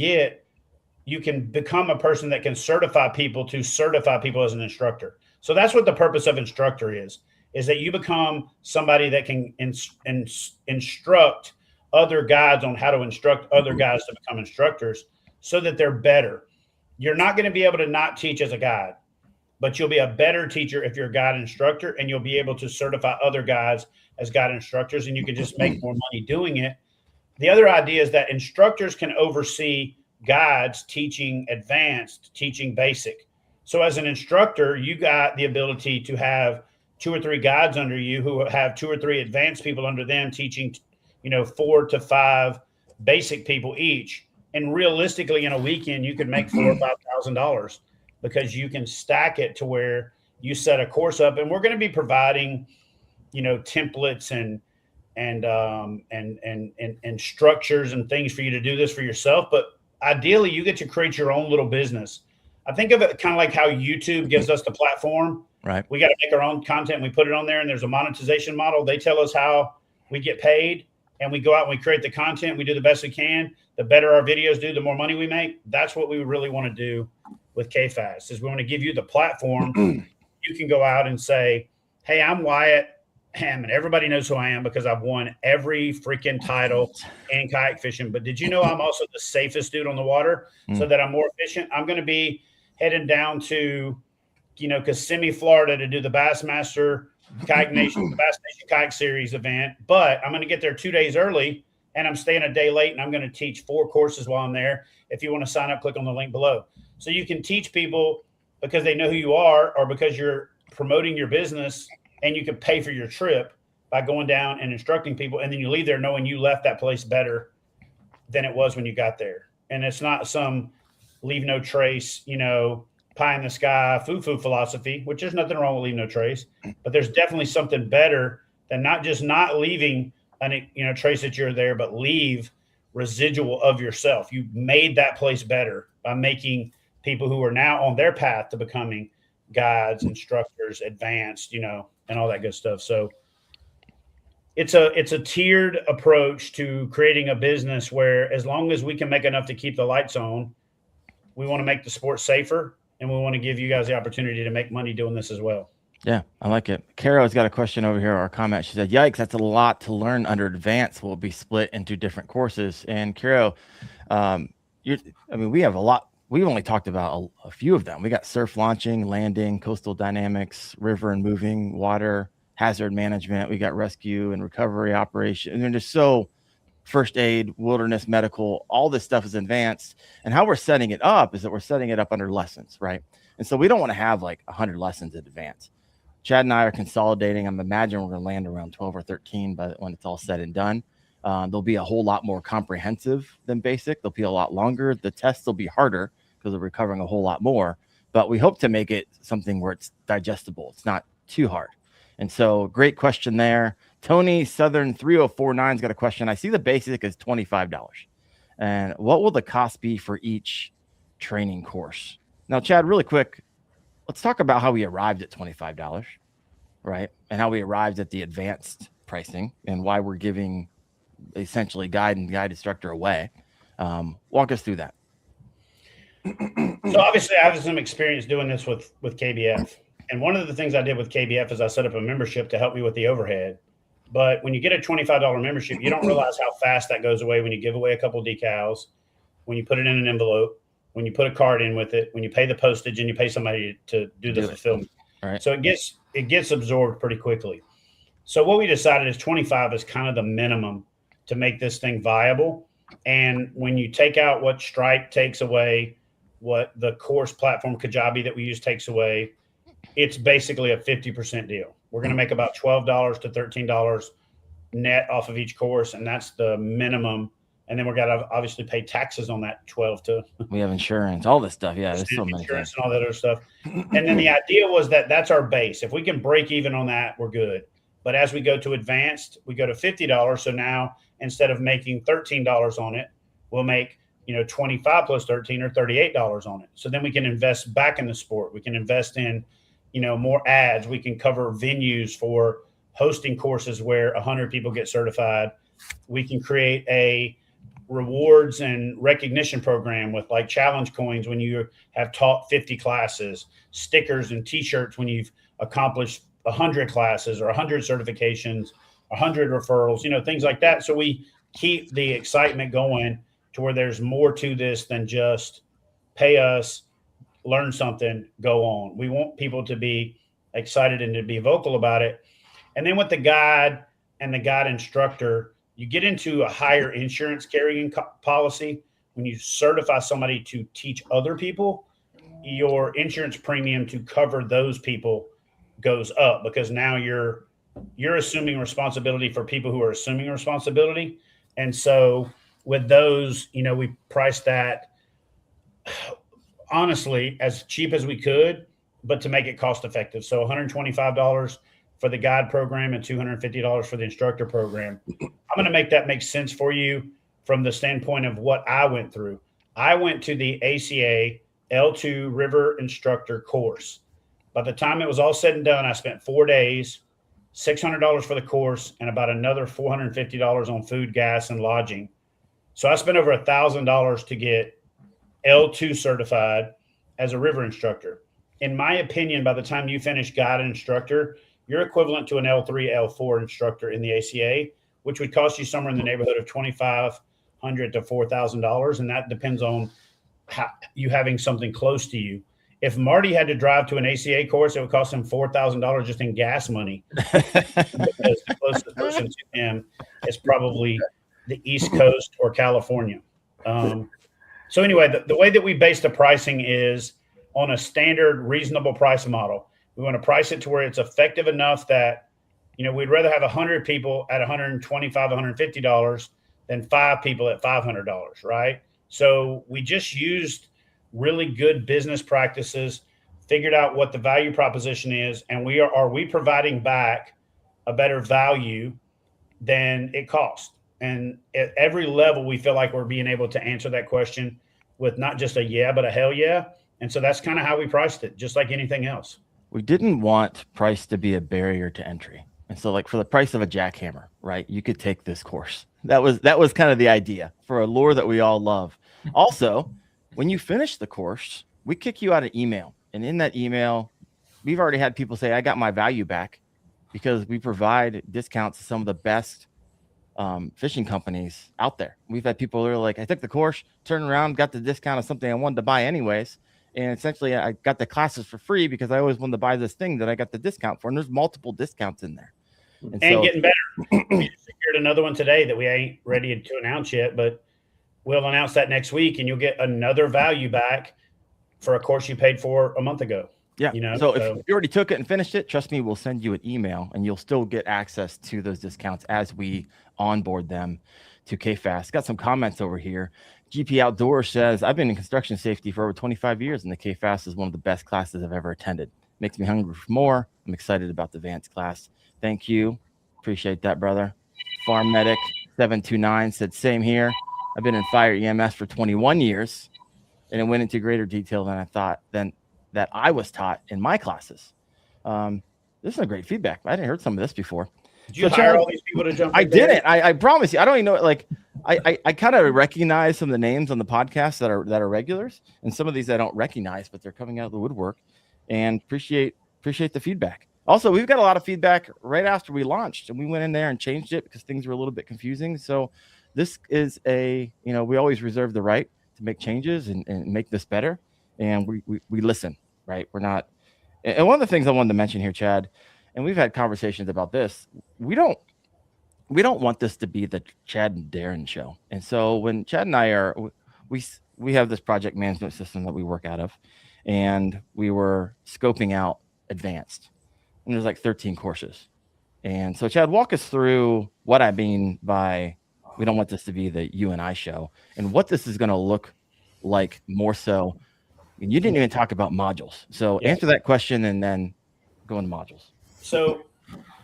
become a person that can certify people as an instructor. So that's what the purpose of instructor is that you become somebody that can instruct other guides on how to instruct other guys to become instructors so that they're better. You're not going to be able to not teach as a guide, but you'll be a better teacher if you're a guide instructor, and you'll be able to certify other guides as guide instructors, and you can just make more money doing it. The other idea is that instructors can oversee guides teaching advanced, teaching basic. So as an instructor, you got the ability to have 2 or 3 guides under you who have 2 or 3 advanced people under them teaching, 4 to 5 basic people each. And realistically, in a weekend, you could make $4,000 or $5,000 because you can stack it to where you set a course up. And we're going to be providing, templates and structures and things for you to do this for yourself. But ideally, you get to create your own little business. I think of it kind of like how YouTube gives us the platform. Right. We got to make our own content. And we put it on there, and there's a monetization model. They tell us how we get paid, and we go out and we create the content. We do the best we can. The better our videos do, the more money we make. That's what we really want to do with KFAST, is we want to give you the platform. You can go out and say, hey, I'm Wyatt Hammond. Everybody knows who I am because I've won every freaking title in kayak fishing. But did you know I'm also the safest dude on the water so that I'm more efficient? I'm going to be heading down to, Kissimmee, Florida to do the Bassmaster Kayak Nation, the Bass Nation Kayak Series event. But I'm going to get there 2 days early, and I'm staying a day late, and I'm going to teach 4 courses while I'm there. If you want to sign up, click on the link below. So you can teach people because they know who you are or because you're promoting your business, and you can pay for your trip by going down and instructing people. And then you leave there knowing you left that place better than it was when you got there. And it's not some leave no trace, pie in the sky, foo-foo philosophy, which there's nothing wrong with leave no trace, but there's definitely something better than not just not leaving trace that you're there, but leave residual of yourself. You made that place better by making people who are now on their path to becoming guides, instructors, advanced, and all that good stuff. So it's a tiered approach to creating a business where, as long as we can make enough to keep the lights on, we want to make the sport safer, and we want to give you guys the opportunity to make money doing this as well. Yeah, I like it. Kara's got a question over here, or a comment. She said, yikes, that's a lot to learn under advanced. Will be split into different courses. And Kara, we have a lot. We've only talked about a few of them. We got surf launching, landing, coastal dynamics, river and moving, water, hazard management. We got rescue and recovery operation. And they're just so first aid, wilderness, medical, all this stuff is advanced. And how we're setting it up is that we're setting it up under lessons, right? And so we don't want to have like 100 lessons in advance. Chad and I are consolidating. I'm imagining we're going to land around 12 or 13 when it's all said and done. They'll be a whole lot more comprehensive than basic. They'll be a lot longer. The tests will be harder because we're covering a whole lot more. But we hope to make it something where it's digestible. It's not too hard. And so great question there. Tony Southern 3049's got a question. I see the basic is $25. And what will the cost be for each training course? Now, Chad, really quick, let's talk about how we arrived at $25, right? And how we arrived at the advanced pricing and why we're giving essentially guide instructor away. Walk us through that. So obviously I have some experience doing this with KBF. And one of the things I did with KBF is I set up a membership to help me with the overhead. But when you get a $25 membership, you don't realize how fast that goes away when you give away a couple decals, when you put it in an envelope, when you put a card in with it, when you pay the postage and you pay somebody to do the fulfillment. All right. So it gets absorbed pretty quickly. So what we decided is 25 is kind of the minimum to make this thing viable. And when you take out what Stripe takes away, what the course platform Kajabi that we use takes away, it's basically a 50% deal. We're going to make about $12 to $13 net off of each course, and that's the minimum. And then we're got to obviously pay taxes on that 12 to. We have insurance, all this stuff. Yeah, there's so many insurance things. and all that other stuff. And then the idea was that that's our base. If we can break even on that, we're good. But as we go to advanced, we go to $50. So now instead of making $13 on it, we'll make 25 plus 13 or $38 on it. So then we can invest back in the sport. We can invest in more ads. We can cover venues for hosting courses where 100 people get certified. We can create a rewards and recognition program with like challenge coins when you have taught 50 classes, stickers and t-shirts when you've accomplished 100 classes or 100 certifications, 100 referrals, things like that. So we keep the excitement going to where there's more to this than just pay us, learn something, go on. We want people to be excited and to be vocal about it. And then with the guide and the guide instructor, you get into a higher insurance carrying policy. When you certify somebody to teach other people, your insurance premium to cover those people goes up because now you're assuming responsibility for people who are assuming responsibility. And so with those, we priced that honestly as cheap as we could, but to make it cost effective. So $125 for the guide program and $250 for the instructor program. I'm going to make that make sense for you from the standpoint of what I went through. I went to the ACA L2 River Instructor course. By the time it was all said and done, I spent 4 days, $600 for the course, and about another $450 on food, gas, and lodging. So I spent over $1,000 to get L2 certified as a river instructor. In my opinion, by the time you finish guide and instructor, you're equivalent to an L3, L4 instructor in the ACA, which would cost you somewhere in the neighborhood of $2,500 to $4,000. And that depends on you having something close to you. If Marty had to drive to an ACA course, it would cost him $4,000 just in gas money. Because the closest person to him is probably the East Coast or California. So anyway, the way that we base the pricing is on a standard reasonable price model. We want to price it to where it's effective enough that, we'd rather have 100 people at $125, $150 than 5 people at $500, right? So we just used really good business practices, figured out what the value proposition is, and are we providing back a better value than it costs? And at every level, we feel like we're being able to answer that question with not just a yeah, but a hell yeah. And so that's kind of how we priced it, just like anything else. We didn't want price to be a barrier to entry. And so like for the price of a jackhammer, right, you could take this course. That was kind of the idea for a lure that we all love. Also, when you finish the course, we kick you out an email. And in that email, we've already had people say, I got my value back, because we provide discounts to some of the best fishing companies out there. We've had people who are like, I took the course, turned around, got the discount of something I wanted to buy anyways. And essentially I got the classes for free because I always wanted to buy this thing that I got the discount for. And there's multiple discounts in there. And so, getting better. We just secured another one today that we ain't ready to announce yet, but we'll announce that next week, and you'll get another value back for a course you paid for a month ago. Yeah. So if you already took it and finished it, trust me, we'll send you an email and you'll still get access to those discounts as we onboard them to KFAST. Got some comments over here. GP Outdoors says, I've been in construction safety for over 25 years, and the KFAST is one of the best classes I've ever attended. Makes me hungry for more. I'm excited about the advanced class. Thank you. Appreciate that, brother. Farm Medic 729 said, same here. I've been in fire EMS for 21 years, and it went into greater detail than that I was taught in my classes. This is a great feedback. I didn't heard some of this before. Did you hire all these people to jump in? I didn't. I promise you. I don't even know. Like, I kind of recognize some of the names on the podcast that are regulars, and some of these I don't recognize, but they're coming out of the woodwork. And appreciate the feedback. Also, we've got a lot of feedback right after we launched, and we went in there and changed it because things were a little bit confusing. So this is we always reserve the right to make changes and make this better. And we listen, right? We're not. And one of the things I wanted to mention here, Chad, and we've had conversations about this. We don't want this to be the Chad and Daren show. And so when Chad and I we have this project management system that we work out of, and we were scoping out advanced, and there's like 13 courses. And so Chad, walk us through what I mean by we don't want this to be the you and I show, and what this is going to look like more so. And you didn't even talk about modules. So answer that question and then go into modules. So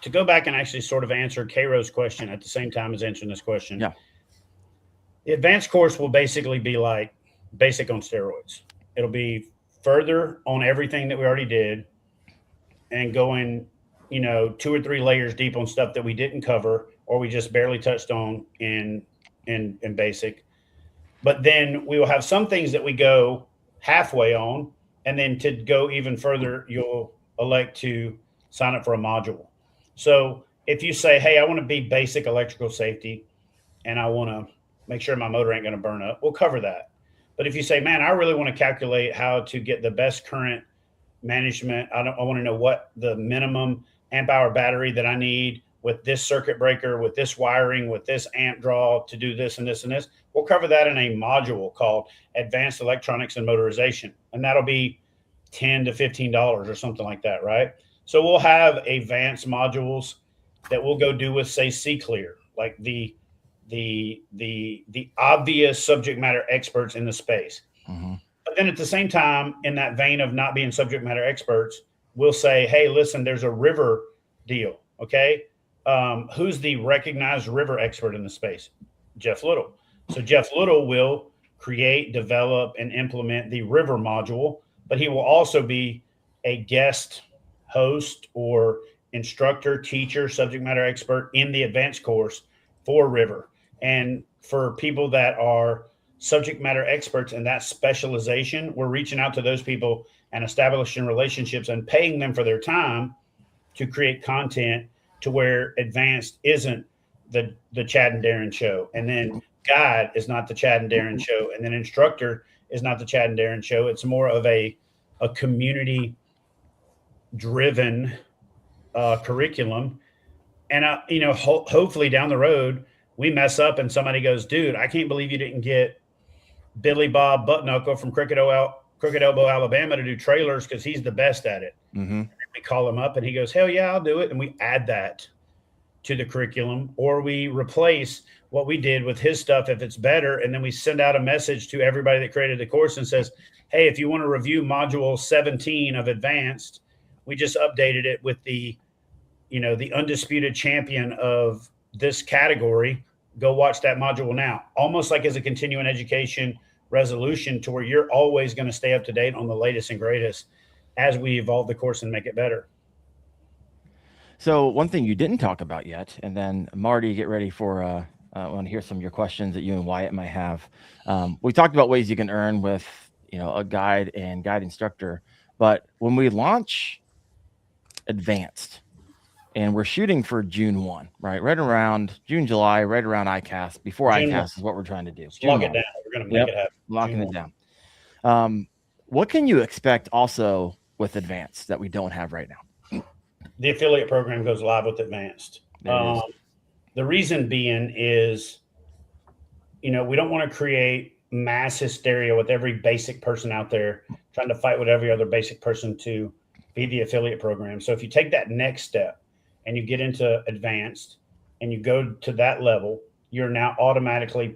to go back and actually sort of answer Cairo's question at the same time as answering this question. Yeah. The advanced course will basically be like basic on steroids. It'll be further on everything that we already did and going, 2 or 3 layers deep on stuff that we didn't cover or we just barely touched on in basic. But then we will have some things that we go halfway on, and then to go even further, you'll elect to sign up for a module. So if you say, hey, I want to be basic electrical safety and I want to make sure my motor ain't going to burn up, we'll cover that. But if you say, man, I really want to calculate how to get the best current management, I want to know what the minimum amp hour battery that I need with this circuit breaker, with this wiring, with this amp draw to do this and this and this, we'll cover that in a module called Advanced Electronics and Motorization. And that'll be $10 to $15 or something like that, right? So we'll have advanced modules that we'll go do with, say, C-Clear, like the obvious subject matter experts in the space. Mm-hmm. But then at the same time, in that vein of not being subject matter experts, we'll say, hey, listen, there's a river deal. Okay. Who's the recognized river expert in the space? Jeff Little. So Jeff Little will create, develop, and implement the river module, but he will also be a guest host or instructor, teacher, subject matter expert in the advanced course for river. And for people that are subject matter experts in that specialization, we're reaching out to those people and establishing relationships and paying them for their time to create content to where advanced isn't the Chad and Daren show. And then guide is not the Chad and Daren show. And then instructor is not the Chad and Daren show. It's more of a community driven curriculum. And, hopefully down the road, we mess up and somebody goes, dude, I can't believe you didn't get Billy Bob Buttnuckle from Crooked Elbow, Alabama to do trailers because he's the best at it. Mm-hmm. And we call him up and he goes, hell yeah, I'll do it. And we add that to the curriculum, or we replace what we did with his stuff if it's better. And then we send out a message to everybody that created the course and says, hey, if you want to review module 17 of advanced, we just updated it with the undisputed champion of this category. Go watch that module now. Almost like as a continuing education resolution to where you're always going to stay up to date on the latest and greatest as we evolve the course and make it better. So one thing you didn't talk about yet, and then Marty, get ready for I want to hear some of your questions that you and Wyatt might have. We talked about ways you can earn with a guide and guide instructor, but when we launch advanced, and we're shooting for June 1, right around June, July, right around ICAST. Before June ICAST 1. Is what we're trying to do. Lock it down. We're going to make it happen. Locking it down. What can you expect also with advanced that we don't have right now? The affiliate program goes live with advanced. The reason being is, we don't want to create mass hysteria with every basic person out there trying to fight with every other basic person to be the affiliate program. So if you take that next step and you get into advanced and you go to that level, you're now automatically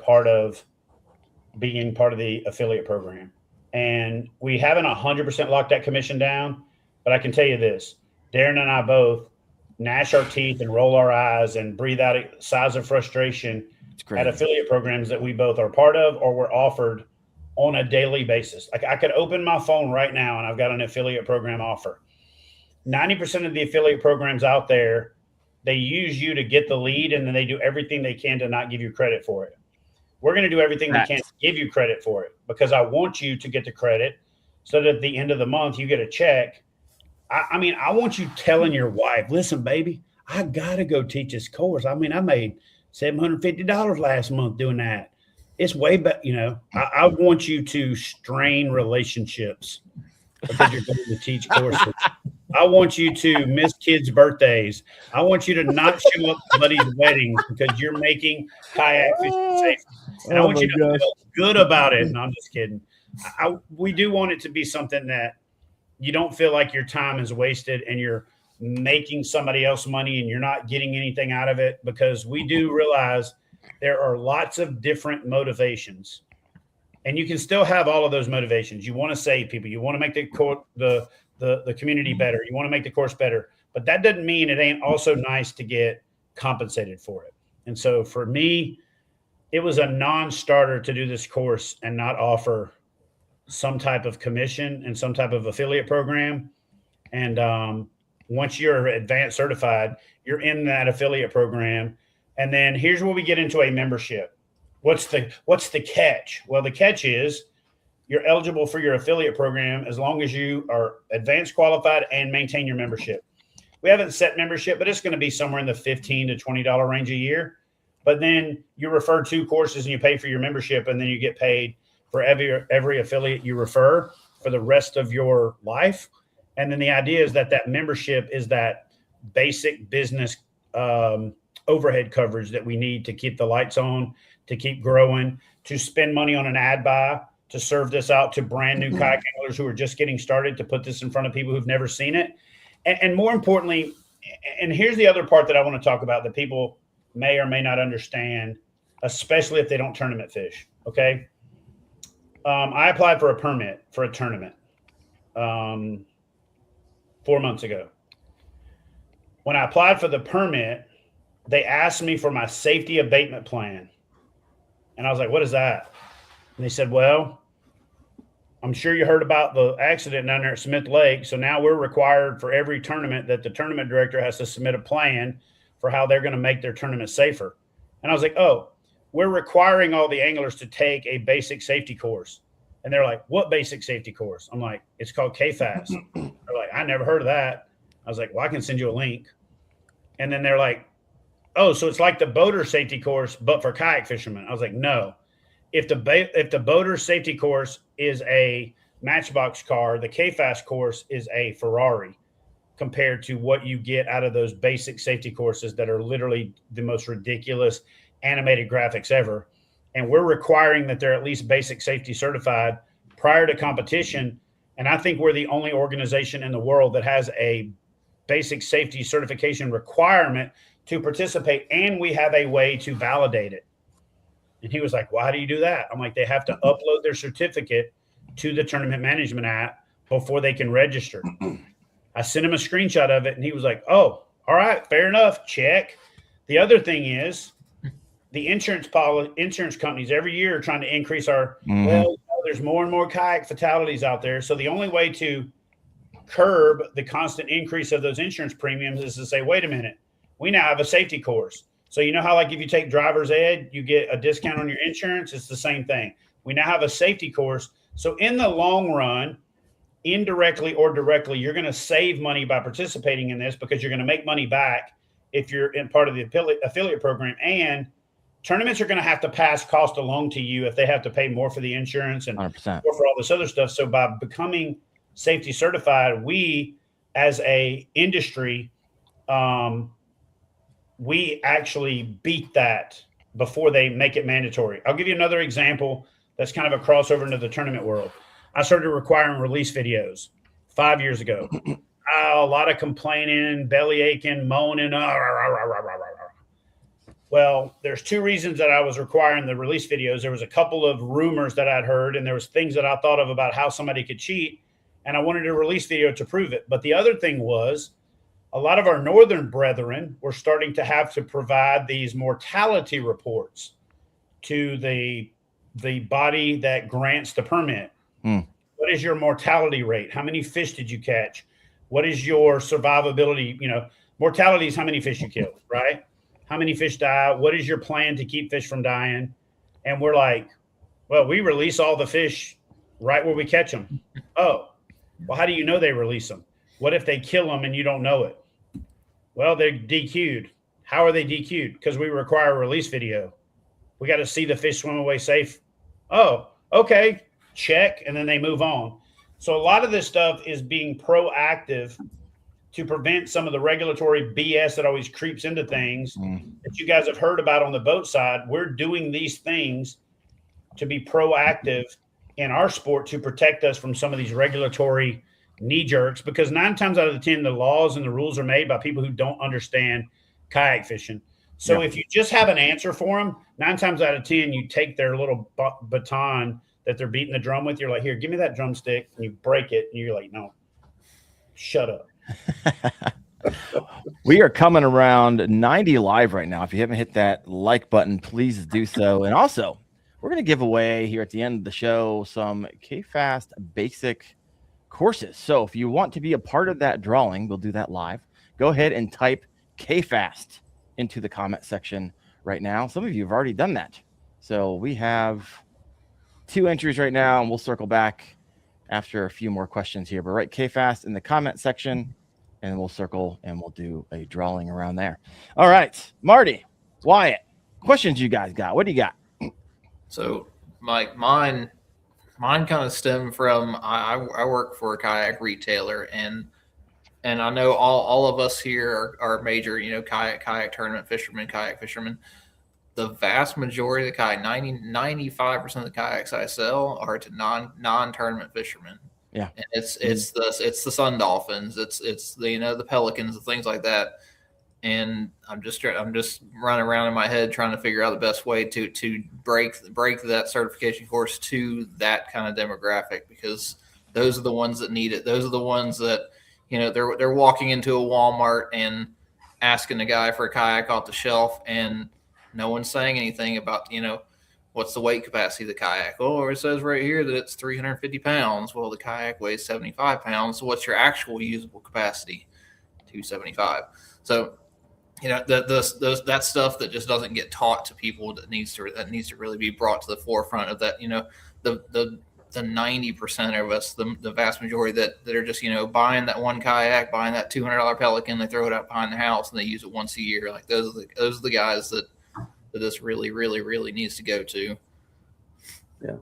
being part of the affiliate program. And we haven't 100% locked that commission down, but I can tell you this, Daren and I both gnash our teeth and roll our eyes and breathe out sighs of frustration at affiliate programs that we both are part of or were offered on a daily basis. Like I could open my phone right now and I've got an affiliate program offer. 90% of the affiliate programs out there, they use you to get the lead and then they do everything they can to not give you credit for it. We're going to do everything we can to give you credit for it because I want you to get the credit so that at the end of the month you get a check. I want you telling your wife, listen, baby, I got to go teach this course. I made $750 last month doing that. It's way better. I want you to strain relationships because you're going to teach courses. I want you to miss kids' birthdays. I want you to not show up to buddies' weddings because you're making kayak fishing safe. And I want you to feel good about it. No, I'm just kidding. We do want it to be something that you don't feel like your time is wasted and you're making somebody else money and you're not getting anything out of it, because we do realize there are lots of different motivations. And you can still have all of those motivations. You want to save people. You want to make the community better. You want to make the course better. But that doesn't mean it ain't also nice to get compensated for it. And so for me, it was a non-starter to do this course and not offer some type of commission and some type of affiliate program. And once you're advanced certified, you're in that affiliate program. And then here's where we get into a membership. What's the catch? Well, the catch is you're eligible for your affiliate program as long as you are advanced qualified and maintain your membership. We haven't set membership, but it's going to be somewhere in the $15 to $20 range a year. But then you refer 2 courses and you pay for your membership, and then you get paid for every affiliate you refer for the rest of your life. And then the idea is that membership is that basic business overhead coverage that we need to keep the lights on, to keep growing, to spend money on an ad buy, to serve this out to brand new kayak anglers who are just getting started, to put this in front of people who've never seen it. And more importantly, and here's the other part that I want to talk about that people may or may not understand, especially if they don't tournament fish. Okay. I applied for a permit for a tournament 4 months ago. when I applied for the permit, they asked me for my safety abatement plan. And I was like, what is that? And they said, well, I'm sure you heard about the accident down there at Smith Lake. So now we're required for every tournament that the tournament director has to submit a plan for how they're going to make their tournament safer. And I was like, oh, we're requiring all the anglers to take a basic safety course. And they're like, what basic safety course? I'm like, it's called KFAST. They're like, I never heard of that. I was like, well, I can send you a link. And then they're like, oh, so it's like the boater safety course, but for kayak fishermen. I was like, no. If the boater safety course is a Matchbox car, the KFAST course is a Ferrari compared to what you get out of those basic safety courses that are literally the most ridiculous animated graphics ever. And we're requiring that they're at least basic safety certified prior to competition. And I think we're the only organization in the world that has a basic safety certification requirement to participate, and we have a way to validate it. And he was like, well, how do you do that? I'm like, they have to upload their certificate to the tournament management app before they can register. I sent him a screenshot of it, and he was like, oh, all right, fair enough, check. The other thing is the insurance companies every year are trying to increase our, well, there's more and more kayak fatalities out there. So the only way to curb the constant increase of those insurance premiums is to say, wait a minute, we now have a safety course. So you know how, like, if you take driver's ed, you get a discount on your insurance? It's the same thing. We now have a safety course. So in the long run, indirectly or directly, you're going to save money by participating in this because you're going to make money back if you're in part of the affiliate program. And tournaments are going to have to pass cost along to you if they have to pay more for the insurance and 100%. more for all this other stuff. So by becoming safety certified, we as a industry, we actually beat that before they make it mandatory. I'll give you another example that's kind of a crossover into the tournament world. I started requiring release videos 5 years ago. A lot of complaining, belly aching, moaning. Well, there's two reasons that I was requiring the release videos. There was a couple of rumors that I'd heard, and there was things that I thought of about how somebody could cheat, and I wanted a release video to prove it. But the other thing was, a lot of our northern brethren were starting to have to provide these mortality reports to the body that grants the permit. What is your mortality rate? How many fish did you catch? What is your survivability? You know, mortality is how many fish you kill, right? How many fish die? What is your plan to keep fish from dying? And we're like, well, we release all the fish right where we catch them. Oh, well, how do you know they release them? What if they kill them and you don't know it? Well, they're DQ'd. How are they DQ'd? Because we require a release video. We got to see the fish swim away safe. Oh, okay, check, and then they move on. So a lot of this stuff is being proactive to prevent some of the regulatory BS that always creeps into things that you guys have heard about on the boat side. We're doing these things to be proactive in our sport to protect us from some of these regulatory knee jerks, because 9 times out of the 10, the laws and the rules are made by people who don't understand kayak fishing. So if you just have an answer for them, 9 times out of 10, you take their little baton that they're beating the drum with. You're like, here, give me that drumstick, and you break it. And you're like, no, shut up. We are coming around 90 live right now. If you haven't hit that like button, please do so. And also, we're going to give away here at the end of the show some KFAST basic courses. So if you want to be a part of that drawing, we'll do that live. Go ahead and type KFAST into the comment section right now. Some of you have already done that. So we have 2 entries right now, and we'll circle back after a few more questions here. But write KFAST in the comment section, and we'll circle and we'll do a drawing around there. All right, Marty, Wyatt, questions you guys got? What do you got? So, Mike, mine kind of stem from I work for a kayak retailer, and I know all of us here are major, kayak tournament fishermen, kayak fishermen. The vast majority of the kayak, 95% of the kayaks I sell are to non-tournament fishermen. Yeah, and it's the sun dolphins, it's the pelicans and things like that. And I'm just running around in my head trying to figure out the best way to break that certification course to that kind of demographic, because those are the ones that need it. Those are the ones that, they're walking into a Walmart and asking the guy for a kayak off the shelf, and no one's saying anything about, what's the weight capacity of the kayak? Oh, it says right here that it's 350 pounds. Well, the kayak weighs 75 pounds. So what's your actual usable capacity? 275. So, that stuff that just doesn't get taught to people that needs to really be brought to the forefront of that. The 90% of us, the vast majority that are just, buying that one kayak, buying that $200 Pelican, they throw it out behind the house and they use it once a year. Like those are the guys that this really, really, really needs to go to. Yeah,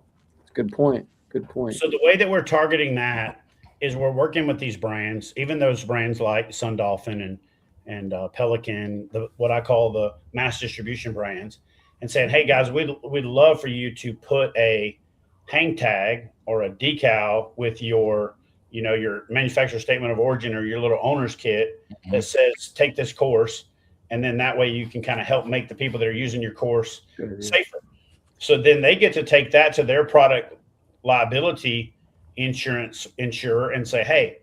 good point. Good point. So the way that we're targeting that is we're working with these brands, even those brands like Sun Dolphin and Pelican, what I call the mass distribution brands, and saying, hey guys, we'd love for you to put a hang tag or a decal with your manufacturer statement of origin or your little owner's kit that says take this course, and then that way you can kind of help make the people that are using your course safer. So then they get to take that to their product liability insurer and say, hey,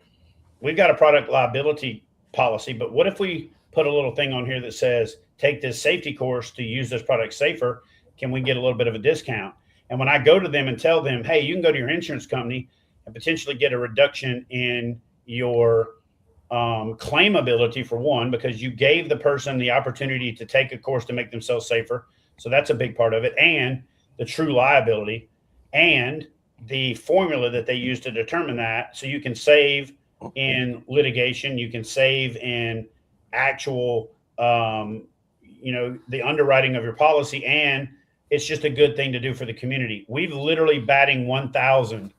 we've got a product liability policy, but what if we put a little thing on here that says take this safety course to use this product safer? Can we get a little bit of a discount? And when I go to them and tell them, hey, you can go to your insurance company and potentially get a reduction in your claimability, for one, because you gave the person the opportunity to take a course to make themselves safer. So that's a big part of it. And the true liability and the formula that they use to determine that. So you can save in litigation, you can save in actual, the underwriting of your policy, and it's just a good thing to do for the community. We've literally batting 1,000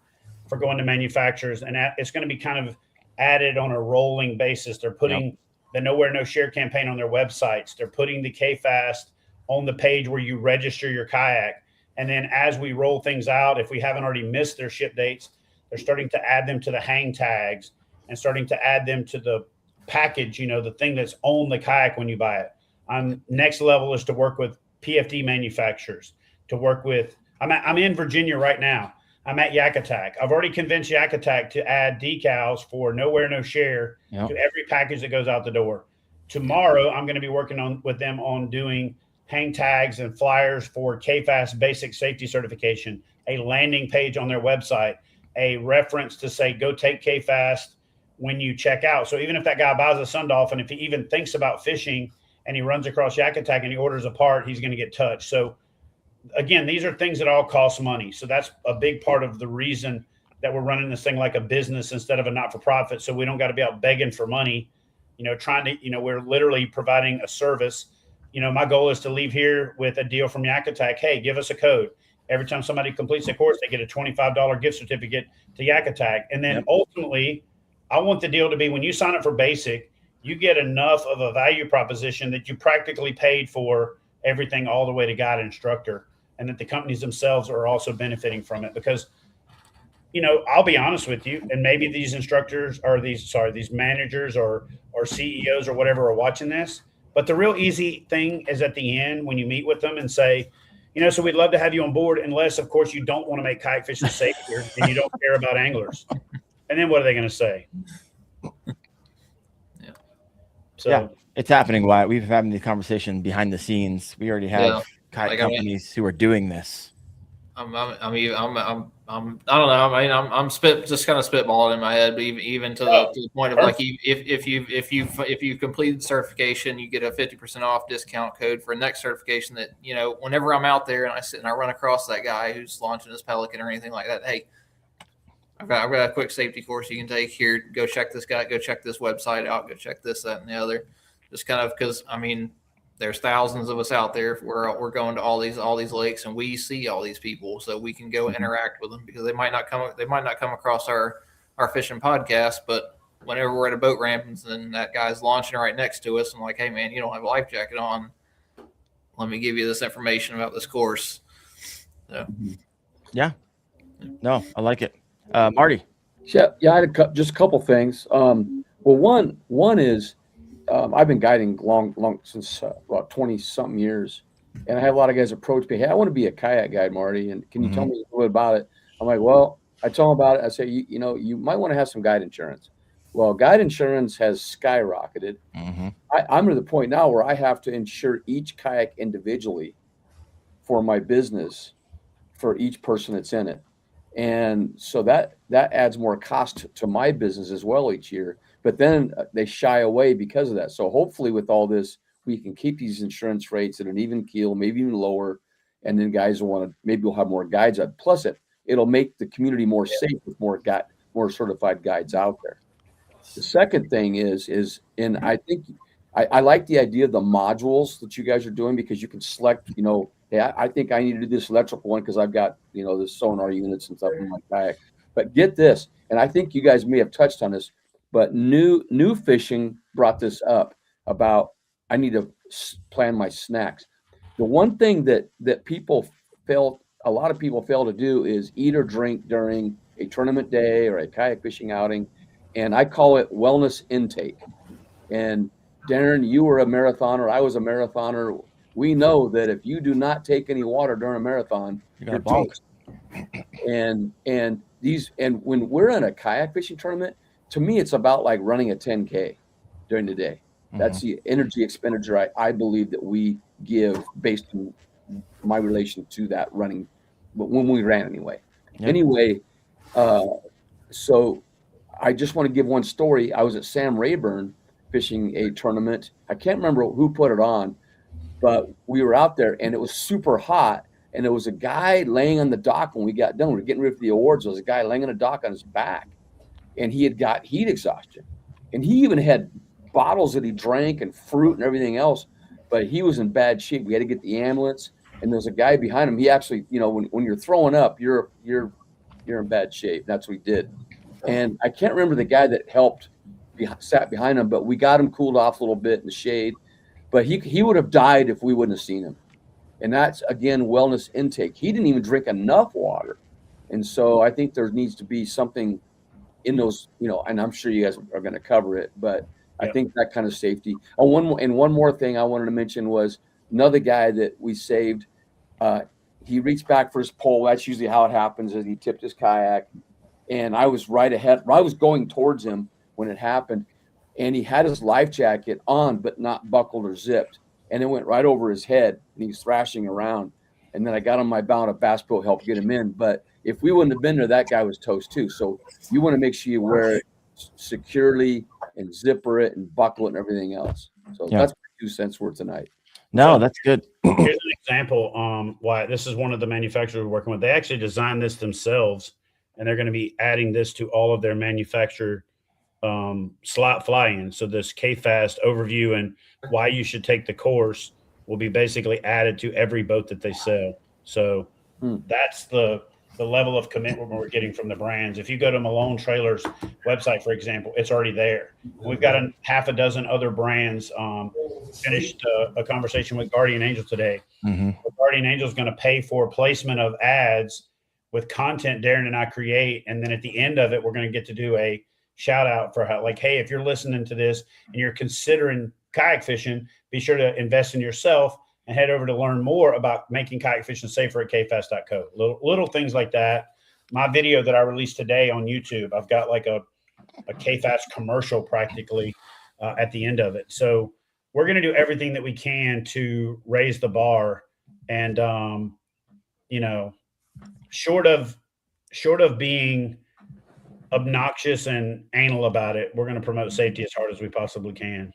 for going to manufacturers, and it's going to be kind of added on a rolling basis. They're putting the Nowhere No Share campaign on their websites. They're putting the KFAST on the page where you register your kayak. And then as we roll things out, if we haven't already missed their ship dates, they're starting to add them to the hang tags and starting to add them to the package, the thing that's on the kayak when you buy it. Next level is to work with PFD manufacturers, to work with, I'm in Virginia right now. I'm at Yak Attack. I've already convinced Yak Attack to add decals for Nowhere No Share to every package that goes out the door. Tomorrow, I'm going to be working with them on doing hang tags and flyers for KFAST basic safety certification, a landing page on their website, a reference to say, go take KFAST when you check out. So even if that guy buys a Sun Dolphin, if he even thinks about fishing and he runs across Yak Attack and he orders a part, he's going to get touched. So again, these are things that all cost money. So that's a big part of the reason that we're running this thing like a business instead of a not-for-profit. So we don't got to be out begging for money, we're literally providing a service. My goal is to leave here with a deal from Yak Attack. Hey, give us a code. Every time somebody completes a course, they get a $25 gift certificate to Yak Attack. And then ultimately, I want the deal to be when you sign up for basic, you get enough of a value proposition that you practically paid for everything all the way to guide instructor, and that the companies themselves are also benefiting from it. Because, I'll be honest with you, and maybe these instructors or these managers or CEOs or whatever are watching this, but the real easy thing is at the end when you meet with them and say, so we'd love to have you on board, unless, of course, you don't want to make kayak fishing safe here and you don't care about anglers. And then what are they going to say? So it's happening. Why we've having the conversation behind the scenes. We already have kayak companies who are doing this. I don't know. I'm just kind of spitballing in my head, but even to the point of like, if you've completed certification, you get a 50% off discount code for next certification. That whenever I'm out there and I run across that guy who's launching his Pelican or anything like that, hey, I've got a quick safety course you can take here. Go check this guy. Go check this website out. Go check this, that, and the other. Just kind of because there's thousands of us out there. We're going to all these lakes, and we see all these people, so we can go interact with them, because they might not come across our fishing podcast, but whenever we're at a boat ramp and then that guy's launching right next to us, I'm like, hey man, you don't have a life jacket on. Let me give you this information about this course. So. Yeah. No, I like it. Marty. Yeah, I had just a couple things. Well, one is I've been guiding long since about 20 something years, and I have a lot of guys approach me. Hey, I want to be a kayak guide, Marty, and can you tell me a little bit about it? I'm like, well, I tell them about it. I say, you might want to have some guide insurance. Well, guide insurance has skyrocketed. I I'm to the point now where I have to insure each kayak individually for my business for each person that's in it. And so that adds more cost to my business as well each year. But then they shy away because of that. So hopefully with all this, we can keep these insurance rates at an even keel, maybe even lower. And then guys will want to, maybe we'll have more guides up. Plus it'll make the community more safe with more certified guides out there. The second thing is, and I think I like the idea of the modules that you guys are doing, because you can select, hey, I think I need to do this electrical one because I've got, the sonar units and stuff in my kayak. But get this, and I think you guys may have touched on this, but new fishing brought this up about I need to plan my snacks. The one thing that a lot of people fail to do is eat or drink during a tournament day or a kayak fishing outing. And I call it wellness intake. And Daren, you were a marathoner. I was a marathoner. We know that if you do not take any water during a marathon, you're toast. And when we're in a kayak fishing tournament, to me, it's about like running a 10K during the day. Mm-hmm. That's the energy expenditure I believe that we give based on my relation to that running, but when we ran anyway. Yep. Anyway, so I just want to give one story. I was at Sam Rayburn fishing a tournament. I can't remember who put it on, but we were out there and it was super hot. And there was a guy laying on the dock when we got done. We were getting ready for the awards. There was a guy laying on the dock on his back, and he had got heat exhaustion. And he even had bottles that he drank and fruit and everything else, but he was in bad shape. We had to get the ambulance, and there's a guy behind him. He actually, when you're throwing up, you're in bad shape. That's what he did. And I can't remember the guy that sat behind him, but we got him cooled off a little bit in the shade. But he would have died if we wouldn't have seen him. And that's, again, wellness intake. He didn't even drink enough water. And so I think there needs to be something in those, and I'm sure you guys are going to cover it, but I think that kind of safety. And one more thing I wanted to mention was another guy that we saved. He reached back for his pole. That's usually how it happens, as he tipped his kayak. And I was right ahead. I was going towards him when it happened. And he had his life jacket on, but not buckled or zipped. And it went right over his head, and he was thrashing around. And then I got on my bow, and a bass boat helped get him in. But if we wouldn't have been there, that guy was toast too. So you want to make sure you wear it securely and zipper it and buckle it and everything else. So that's my 2 cents worth tonight. No, that's good. Here's an example. Why this is one of the manufacturers we're working with. They actually designed this themselves, and they're going to be adding this to all of their manufactured slot fly-in. So this KFAST overview and why you should take the course will be basically added to every boat that they sell. So that's the level of commitment we're getting from the brands. If you go to Malone Trailers website, for example, it's already there. We've got half a dozen other brands. Finished a conversation with Guardian Angel today. Mm-hmm. Guardian Angel is going to pay for placement of ads with content Daren and I create. And then at the end of it, we're going to get to do a shout out for how, like, hey, if you're listening to this and you're considering kayak fishing, be sure to invest in yourself and head over to learn more about making kayak fishing safer at kfast.co. Little things like that. My video that I released today on YouTube, I've got like a KFAST commercial practically at the end of it. So we're going to do everything that we can to raise the bar, and short of being obnoxious and anal about it, we're going to promote safety as hard as we possibly can.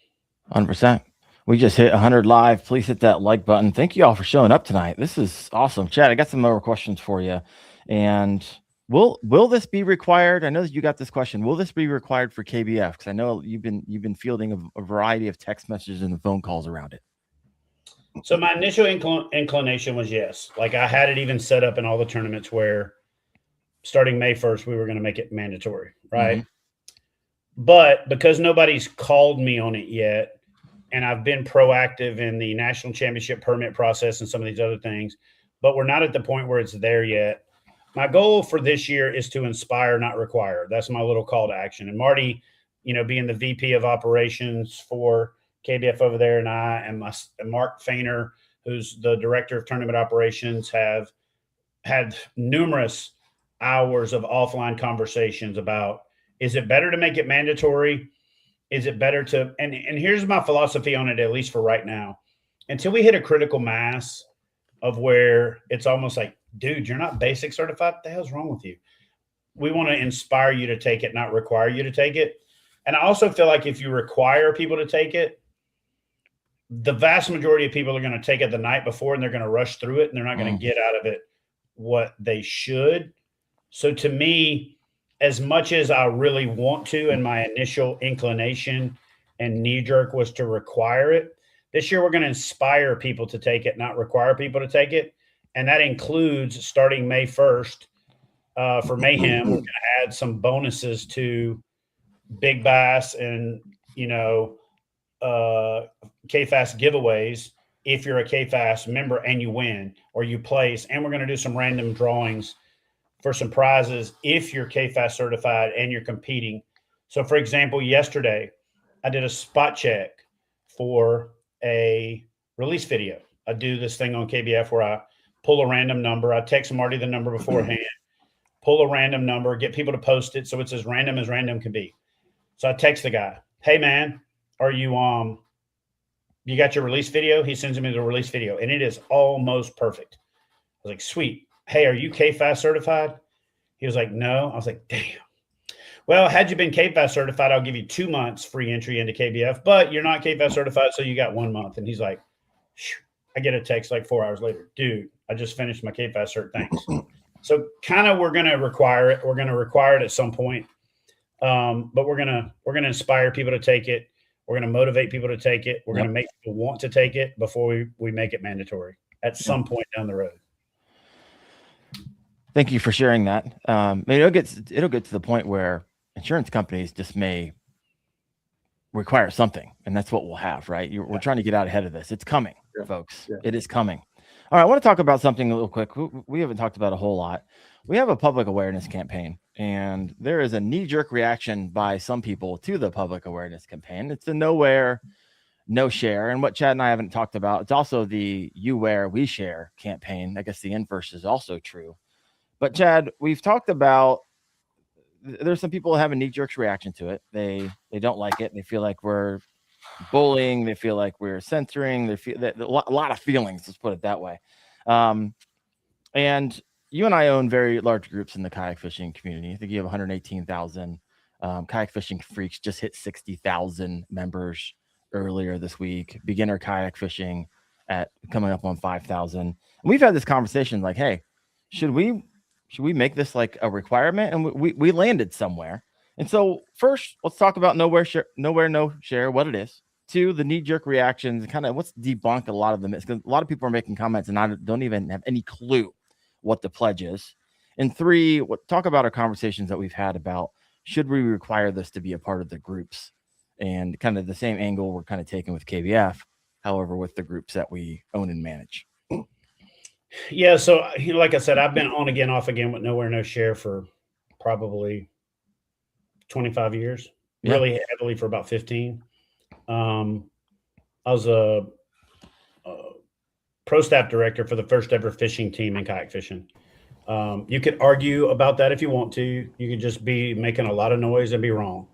100%. We just hit 100 live. Please hit that like button. Thank you all for showing up tonight. This is awesome. Chad, I got some more questions for you. And will this be required? I know that you got this question. Will this be required for KBF? Because I know you've been fielding a variety of text messages and phone calls around it. So my initial inclination was yes. Like I had it even set up in all the tournaments where starting May 1st, we were going to make it mandatory, right? Mm-hmm. But because nobody's called me on it yet, and I've been proactive in the national championship permit process and some of these other things, but we're not at the point where it's there yet. My goal for this year is to inspire, not require. That's my little call to action. And Marty, being the VP of operations for KBF over there, and I and Mark Fainer, who's the director of tournament operations, have had numerous hours of offline conversations about, is it better to make it mandatory Is it better to, and here's my philosophy on it, at least for right now, until we hit a critical mass of where it's almost like, dude, you're not basic certified. What the hell's wrong with you? We want to inspire you to take it, not require you to take it. And I also feel like if you require people to take it, the vast majority of people are going to take it the night before and they're going to rush through it and they're not going to get out of it what they should. So to me, as much as I really want to, and my initial inclination and knee jerk was to require it, this year we're going to inspire people to take it, not require people to take it. And that includes starting May 1st for Mayhem, we're going to add some bonuses to Big Bass and, KFAST giveaways if you're a KFAST member and you win or you place. And we're going to do some random drawings for some prizes if you're KFAST certified and you're competing. So, for example, yesterday I did a spot check for a release video. I do this thing on KBF where I pull a random number. I text Marty the number beforehand, pull a random number, get people to post it so it's as random can be. So I text the guy, hey, man, are you you got your release video? He sends me the release video, and it is almost perfect. I was like, sweet. Hey, are you KFAST certified? He was like, no. I was like, damn. Well, had you been KFAST certified, I'll give you 2 months free entry into KBF, but you're not KFAST certified, so you got 1 month. And he's like, I get a text like 4 hours later. Dude, I just finished my KFAST cert. Thanks. So kind of we're going to require it. We're going to require it at some point. But we're going to inspire people to take it. We're going to motivate people to take it. We're going to make people want to take it before we make it mandatory at some point down the road. Thank you for sharing that. It'll get to the point where insurance companies just may require something, and that's what we'll have, right? We're trying to get out ahead of this. It's coming, folks. Yeah. It is coming. All right, I want to talk about something a little quick. We haven't talked about a whole lot. We have a public awareness campaign, and there is a knee-jerk reaction by some people to the public awareness campaign. It's the no wear, no share. And what Chad and I haven't talked about, it's also the you wear, we share campaign. I guess the inverse is also true. But Chad, we've talked about there's some people that have a knee-jerk reaction to it. They don't like it. They feel like we're bullying. They feel like we're censoring. They feel that a lot of feelings. Let's put it that way. And you and I own very large groups in the kayak fishing community. I think you have 118,000. Kayak Fishing Freaks just hit 60,000 members earlier this week. Beginner kayak fishing coming up on 5,000. And we've had this conversation like, hey, should we make this like a requirement? And we landed somewhere. And so first, let's talk about no share, what it is. 2, the knee-jerk reactions, kind of let's debunk a lot of them. Because a lot of people are making comments and I don't even have any clue what the pledge is. And 3, talk about our conversations that we've had about should we require this to be a part of the groups, and kind of the same angle we're kind of taking with KBF, however, with the groups that we own and manage. Yeah. So, like I said, I've been on again, off again with nowhere, no share for probably 25 years, really heavily for about 15. I was a pro staff director for the first ever fishing team in kayak fishing. You could argue about that if you want to. You could just be making a lot of noise and be wrong.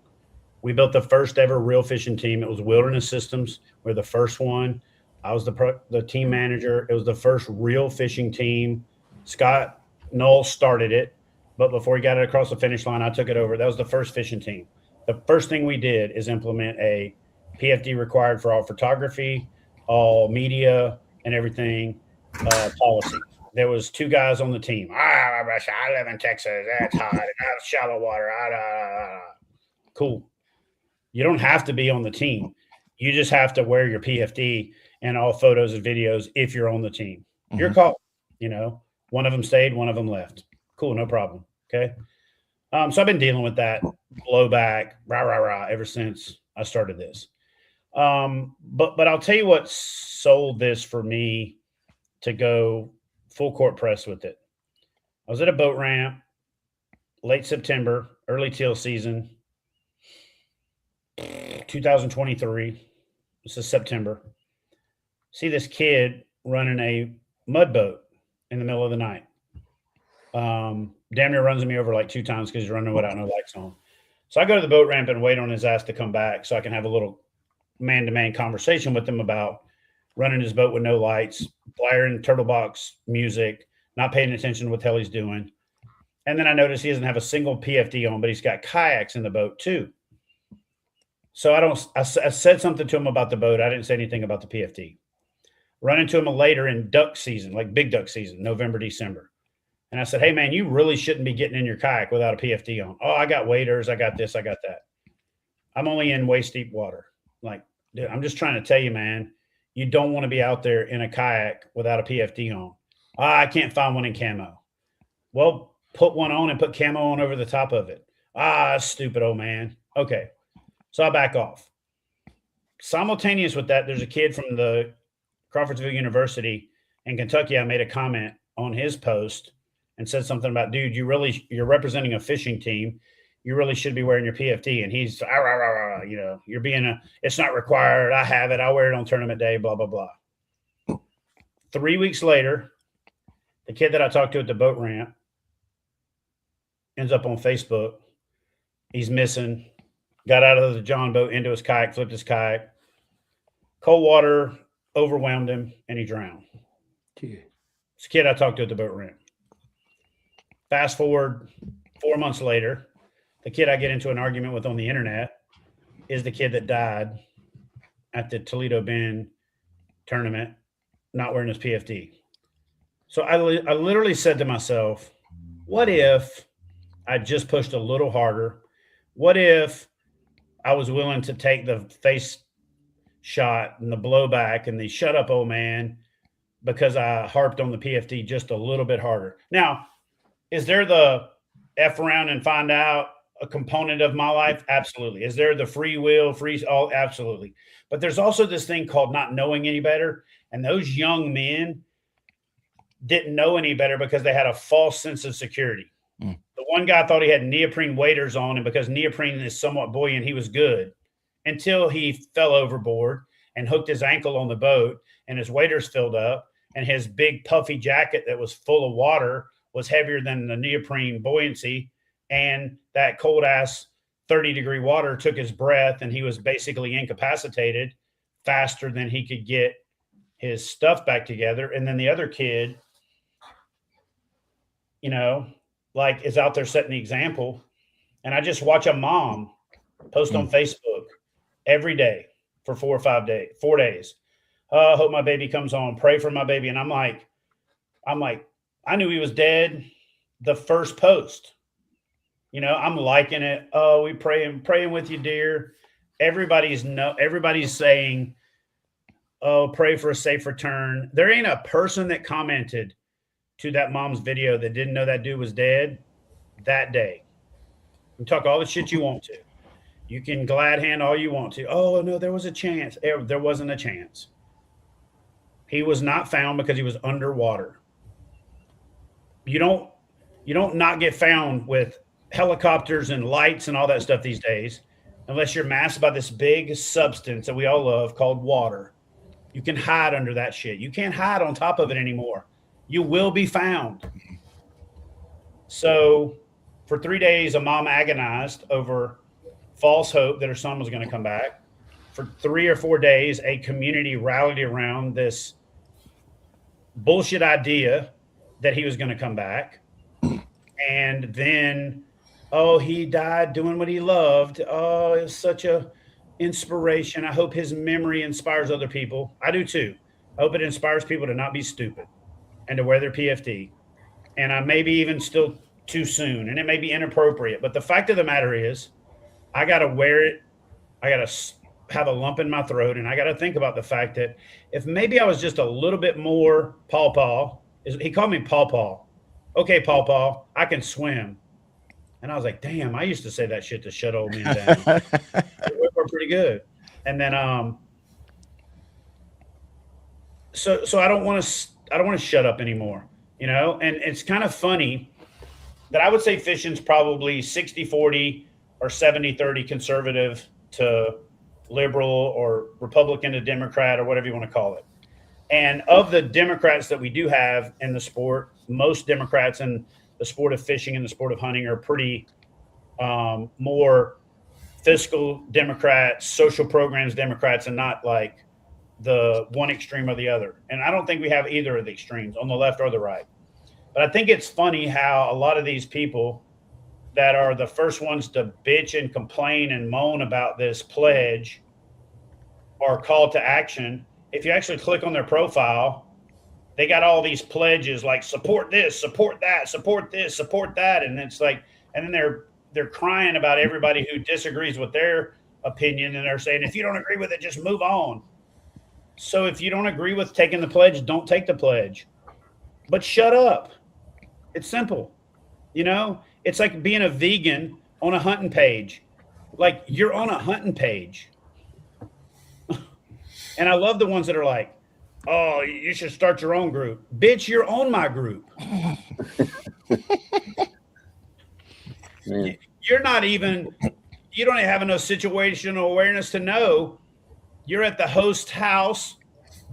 We built the first ever real fishing team. It was Wilderness Systems. We're the first one. I was the team manager. It was the first real fishing team. Scott Knoll started it, but before he got it across the finish line, I took it over. That was the first fishing team. The first thing we did is implement a PFD required for all photography, all media, and everything policy. There was 2 guys on the team. I live in Texas. That's hot. That's shallow water. Cool. You don't have to be on the team. You just have to wear your PFD and all photos and videos if you're on the team. Mm-hmm. Your call. One of them stayed, one of them left. Cool, no problem. Okay. So I've been dealing with that blowback, ever since I started this. But I'll tell you what sold this for me to go full court press with it. I was at a boat ramp late September, early teal season, 2023. This is September. See this kid running a mud boat in the middle of the night. Damn near runs me over like 2 times because he's running without no lights on. So I go to the boat ramp and wait on his ass to come back so I can have a little man-to-man conversation with him about running his boat with no lights, blaring turtle box music, not paying attention to what the hell he's doing. And then I notice he doesn't have a single PFD on, but he's got kayaks in the boat too. So I said something to him about the boat. I didn't say anything about the PFD. Run into him later in duck season, like big duck season, November, December. And I said, hey, man, you really shouldn't be getting in your kayak without a PFD on. Oh, I got waders. I got this. I got that. I'm only in waist deep water. Like, dude, I'm just trying to tell you, man, you don't want to be out there in a kayak without a PFD on. I can't find one in camo. Well, put one on and put camo on over the top of it. Stupid old man. Okay. So I back off. Simultaneous with that, there's a kid from the Crawfordsville University in Kentucky. I made a comment on his post and said something about, dude, you're representing a fishing team. You really should be wearing your PFD. And he's, you're being it's not required. I have it. I wear it on tournament day, blah, blah, blah. 3 weeks later, the kid that I talked to at the boat ramp ends up on Facebook. He's missing, got out of the John boat into his kayak, flipped his kayak. Cold water overwhelmed him and he drowned. It's a kid I talked to at the boat ramp. Fast forward 4 months later, the kid I get into an argument with on the internet is the kid that died at the Toledo Bend tournament, not wearing his PFD. So I literally said to myself, what if I just pushed a little harder? What if I was willing to take the face shot and the blowback and the shut up, old man, because I harped on the PFD just a little bit harder? Now, is there the F around and find out a component of my life? Absolutely. Is there the free will, all? Absolutely. But there's also this thing called not knowing any better. And those young men didn't know any better because they had a false sense of security. The one guy thought he had neoprene waders on, and because neoprene is somewhat buoyant, he was good until he fell overboard and hooked his ankle on the boat and his waders filled up and his big puffy jacket that was full of water was heavier than the neoprene buoyancy, and that cold ass 30-degree water took his breath and he was basically incapacitated faster than he could get his stuff back together. And then the other kid, is out there setting the example. And I just watch a mom post on Facebook every day for 4 days. I hope my baby comes home. Pray for my baby. And I'm like, I knew he was dead the first post. I'm liking it. Oh, we praying with you, dear. Everybody's saying, oh, pray for a safe return. There ain't a person that commented to that mom's video that didn't know that dude was dead that day. You can talk all the shit you want to. You can glad hand all you want to. Oh, no, there was a chance. There wasn't a chance. He was not found because he was underwater. You don't not get found with helicopters and lights and all that stuff these days, unless you're masked by this big substance that we all love called water. You can hide under that shit. You can't hide on top of it anymore. You will be found. So for 3 days, a mom agonized over false hope that her son was going to come back. For 3 or 4 days, a community rallied around this bullshit idea that he was going to come back. And then, oh, he died doing what he loved. Oh, it was such a inspiration. I hope his memory inspires other people. I do too. I hope it inspires people to not be stupid and to wear their PFD. And I may be even still too soon, and it may be inappropriate. But the fact of the matter is, I got to wear it. I got to have a lump in my throat, and I got to think about the fact that if maybe I was just a little bit more Paw, he called me Paw. Okay, Paw, I can swim. And I was like, damn, I used to say that shit to shut old men down. We're pretty good. And then, so I don't want to shut up anymore, and it's kind of funny that I would say fishing's probably 60-40 or 70-30 conservative to liberal or Republican to Democrat or whatever you want to call it. And of the Democrats that we do have in the sport, most Democrats in the sport of fishing and the sport of hunting are pretty more fiscal Democrats, social programs Democrats, and not like the one extreme or the other. And I don't think we have either of the extremes on the left or the right. But I think it's funny how a lot of these people that are the first ones to bitch and complain and moan about this pledge or call to action, if you actually click on their profile, they got all these pledges like support this, support that, support this, support that. And it's like, and then they're crying about everybody who disagrees with their opinion. And they're saying, if you don't agree with it, just move on. So if you don't agree with taking the pledge, don't take the pledge, but shut up. It's simple. You know, it's like being a vegan on a hunting page. Like, you're on a hunting page. And I love the ones that are like, oh, you should start your own group. Bitch, you're on my group. You're not even, you don't have enough situational awareness to know you're at the host house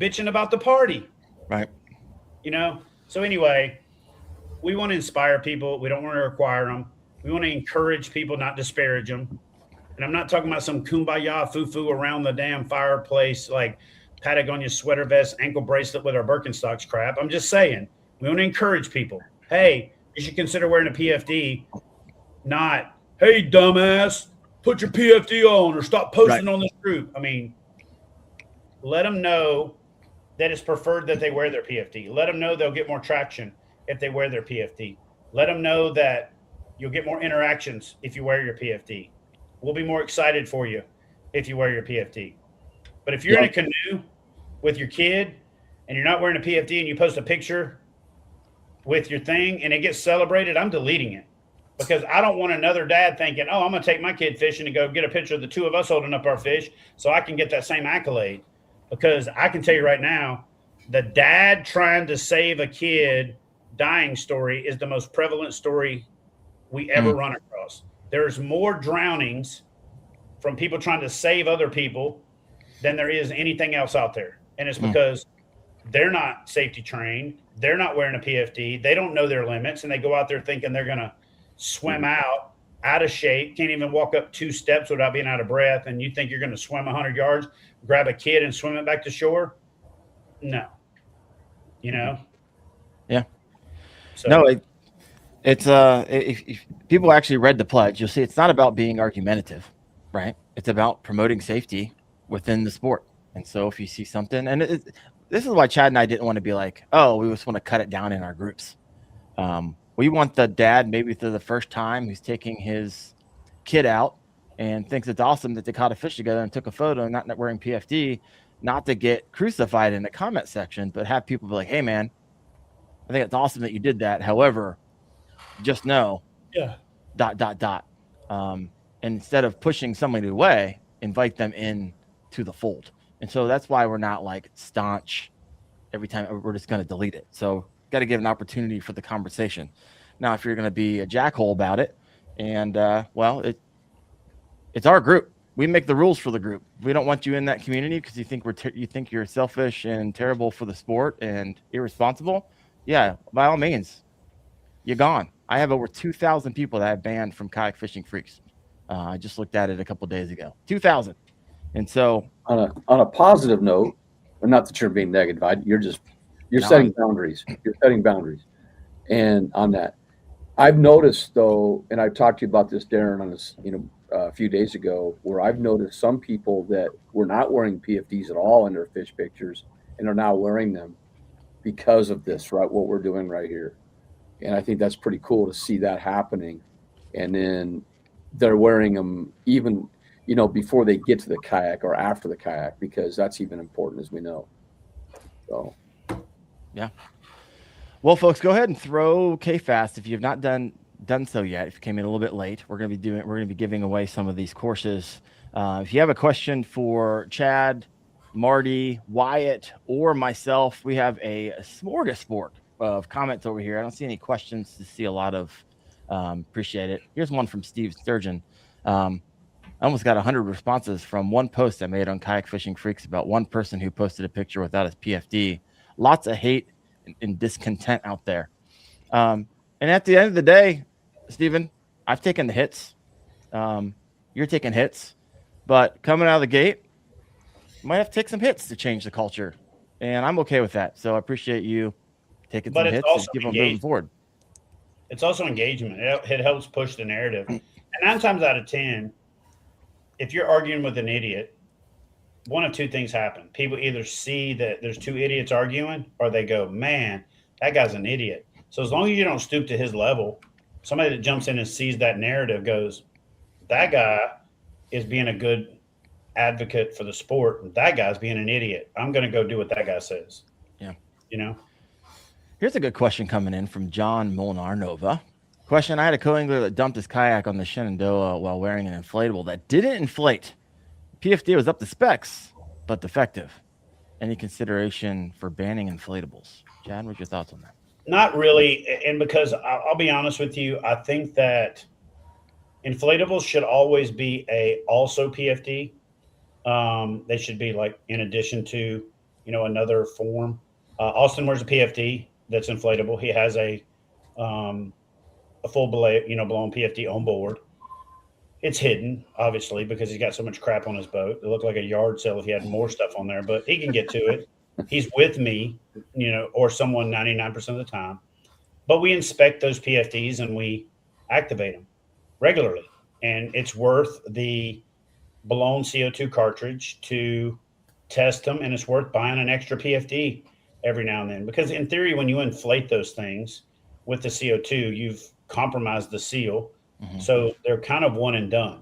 bitching about the party. Right. You know? So anyway, we want to inspire people. We don't want to require them. We want to encourage people, not disparage them. And I'm not talking about some kumbaya foo-foo around the damn fireplace, like Patagonia sweater vest, ankle bracelet with our Birkenstocks crap. I'm just saying, we want to encourage people. Hey, you should consider wearing a PFD, not, hey, dumbass, put your PFD on or stop posting on this group. I mean, let them know that it's preferred that they wear their PFD. Let them know they'll get more traction if they wear their PFD. Let them know that you'll get more interactions if you wear your PFD. We'll be more excited for you if you wear your PFD. But if you're in a canoe with your kid and you're not wearing a PFD and you post a picture with your thing and it gets celebrated, I'm deleting it, because I don't want another dad thinking, oh, I'm going to take my kid fishing and go get a picture of the two of us holding up our fish so I can get that same accolade. Because I can tell you right now, the dad trying to save a kid dying story is the most prevalent story we ever run across. There's more drownings from people trying to save other people than there is anything else out there. And it's because they're not safety trained. They're not wearing a PFD. They don't know their limits. And they go out there thinking they're going to swim out of shape, can't even walk up 2 steps without being out of breath. And you think you're going to swim 100 yards, grab a kid and swim it back to shore? No. You know? Yeah. So, No, it's if people actually read the pledge, you'll see it's not about being argumentative, right? It's about promoting safety within the sport. And so if you see something, and this is why Chad and I didn't want to be like, oh, we just want to cut it down in our groups. We want the dad, maybe for the first time, who's taking his kid out and thinks it's awesome that they caught a fish together and took a photo and not wearing PFD, not to get crucified in the comment section, but have people be like, hey, man, I think it's awesome that you did that. However, just know, and instead of pushing somebody away, invite them in to the fold. And so that's why we're not like staunch every time we're just going to delete it. So got to give an opportunity for the conversation. Now, if you're going to be a jackhole about it, and it's our group. We make the rules for the group. We don't want you in that community because you think you think you're selfish and terrible for the sport and irresponsible. Yeah, by all means, you're gone. I have over 2,000 people that I've banned from Kayak Fishing Freaks. I just looked at it a couple of days ago. 2,000. And so on a positive note, and not that you're being negative, you're setting boundaries. You're setting boundaries. And on that, I've noticed though, and I've talked to you about this, Daren, on this, a few days ago, where I've noticed some people that were not wearing PFDs at all in their fish pictures and are now wearing them because of this, right? What we're doing right here. And I think that's pretty cool to see that happening. And then they're wearing them even, before they get to the kayak or after the kayak, because that's even important, as we know. So, yeah. Well, folks, go ahead and throw KFAST if you've not done so yet. If you came in a little bit late, we're going to be giving away some of these courses. If you have a question for Chad, Marty, Wyatt, or myself, we have a smorgasbord of comments over here. I don't see any questions to see a lot of. Appreciate it. Here's one from Steve Sturgeon. I almost got 100 responses from one post I made on Kayak Fishing Freaks about one person who posted a picture without his PFD. Lots of hate and discontent out there. And at the end of the day, Stephen, I've taken the hits. You're taking hits, but coming out of the gate, you might have to take some hits to change the culture. And I'm okay with that. So I appreciate you taking some hits and keep on moving forward. It's also engagement. It helps push the narrative. And 9 times out of 10, if you're arguing with an idiot, one of two things happen. People either see that there's 2 idiots arguing, or they go, man, that guy's an idiot. So as long as you don't stoop to his level, somebody that jumps in and sees that narrative goes, that guy is being a good advocate for the sport. And that guy's being an idiot. I'm going to go do what that guy says. Yeah. You know? Here's a good question coming in from John Molnar Nova. Question: I had a co-angler that dumped his kayak on the Shenandoah while wearing an inflatable that didn't inflate. PFD was up to specs, but defective. Any consideration for banning inflatables? Chad, what's your thoughts on that? Not really. And because I'll be honest with you, I think that inflatables should always be also PFD. They should be like in addition to, another form. Austin wears a PFD that's inflatable. He has a full blown PFD on board. It's hidden, obviously, because he's got so much crap on his boat. It looked like a yard sale if he had more stuff on there, but he can get to it. He's with me, or someone 99% of the time. But we inspect those PFDs and we activate them regularly. And it's worth the blown CO2 cartridge to test them, and it's worth buying an extra PFD every now and then. Because in theory, when you inflate those things with the CO2, you've compromised the seal. Mm-hmm. So they're kind of one and done.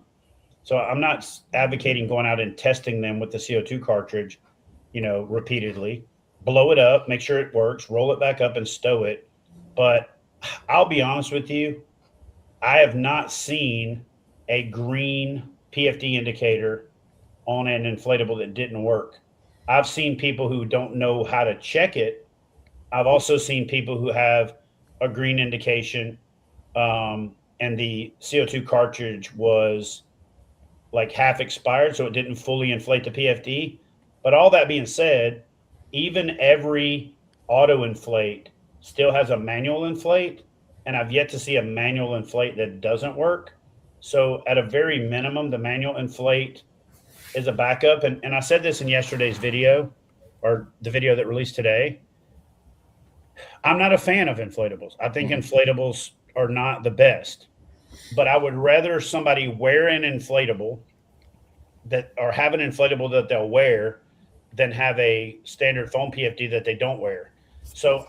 So I'm not advocating going out and testing them with the CO2 cartridge, repeatedly. Blow it up, make sure it works, roll it back up and stow it. But I'll be honest with you, I have not seen a green PFD indicator on an inflatable that didn't work. I've seen people who don't know how to check it. I've also seen people who have a green indication, and the CO2 cartridge was like half expired, so it didn't fully inflate the PFD. But all that being said, even every auto inflate still has a manual inflate, and I've yet to see a manual inflate that doesn't work. So at a very minimum, the manual inflate is a backup. And I said this in yesterday's video, or the video that released today. I'm not a fan of inflatables. I think inflatables are not the best, but I would rather somebody wear an inflatable or have an inflatable that they'll wear than have a standard foam PFD that they don't wear. So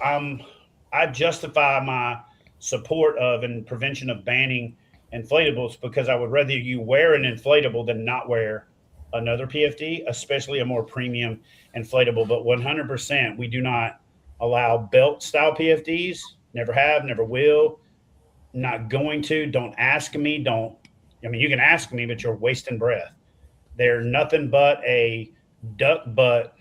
I justify my support of and prevention of banning inflatables because I would rather you wear an inflatable than not wear another PFD, especially a more premium inflatable. But 100%, we do not allow belt style PFDs. Never have, never will. Not going to. Don't ask me. You can ask me, but you're wasting breath. They're nothing but a duck butt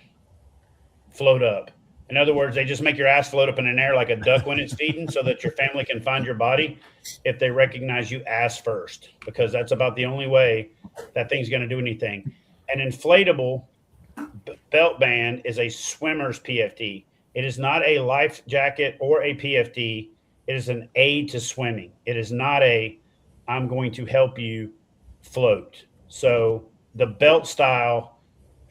float up. In other words, they just make your ass float up in an air like a duck when it's feeding so that your family can find your body if they recognize you ass first, because that's about the only way that thing's going to do anything. An inflatable belt band is a swimmer's PFD. It is not a life jacket or a PFD. It is an aid to swimming. It is not I'm going to help you float. So the belt style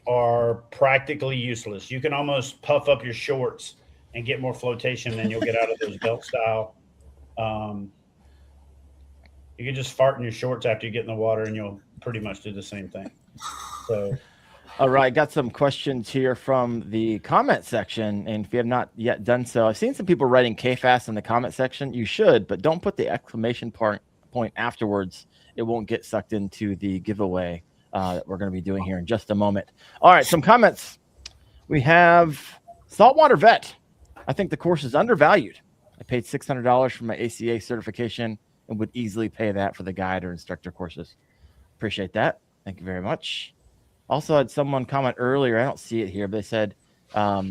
are practically useless. You can almost puff up your shorts and get more flotation than you'll get out of those belt style. You can just fart in your shorts after you get in the water and you'll pretty much do the same thing. So, all right, got some questions here from the comment section. And if you have not yet done so, I've seen some people writing KFAST in the comment section. You should, but don't put the exclamation point afterwards. It won't get sucked into the giveaway that we're going to be doing here in just a moment. All right, some comments. We have Saltwater Vet. I think the course is undervalued. I paid $600 for my ACA certification and would easily pay that for the guide or instructor courses. Appreciate that. Thank you very much. Also had someone comment earlier, I don't see it here, but they said a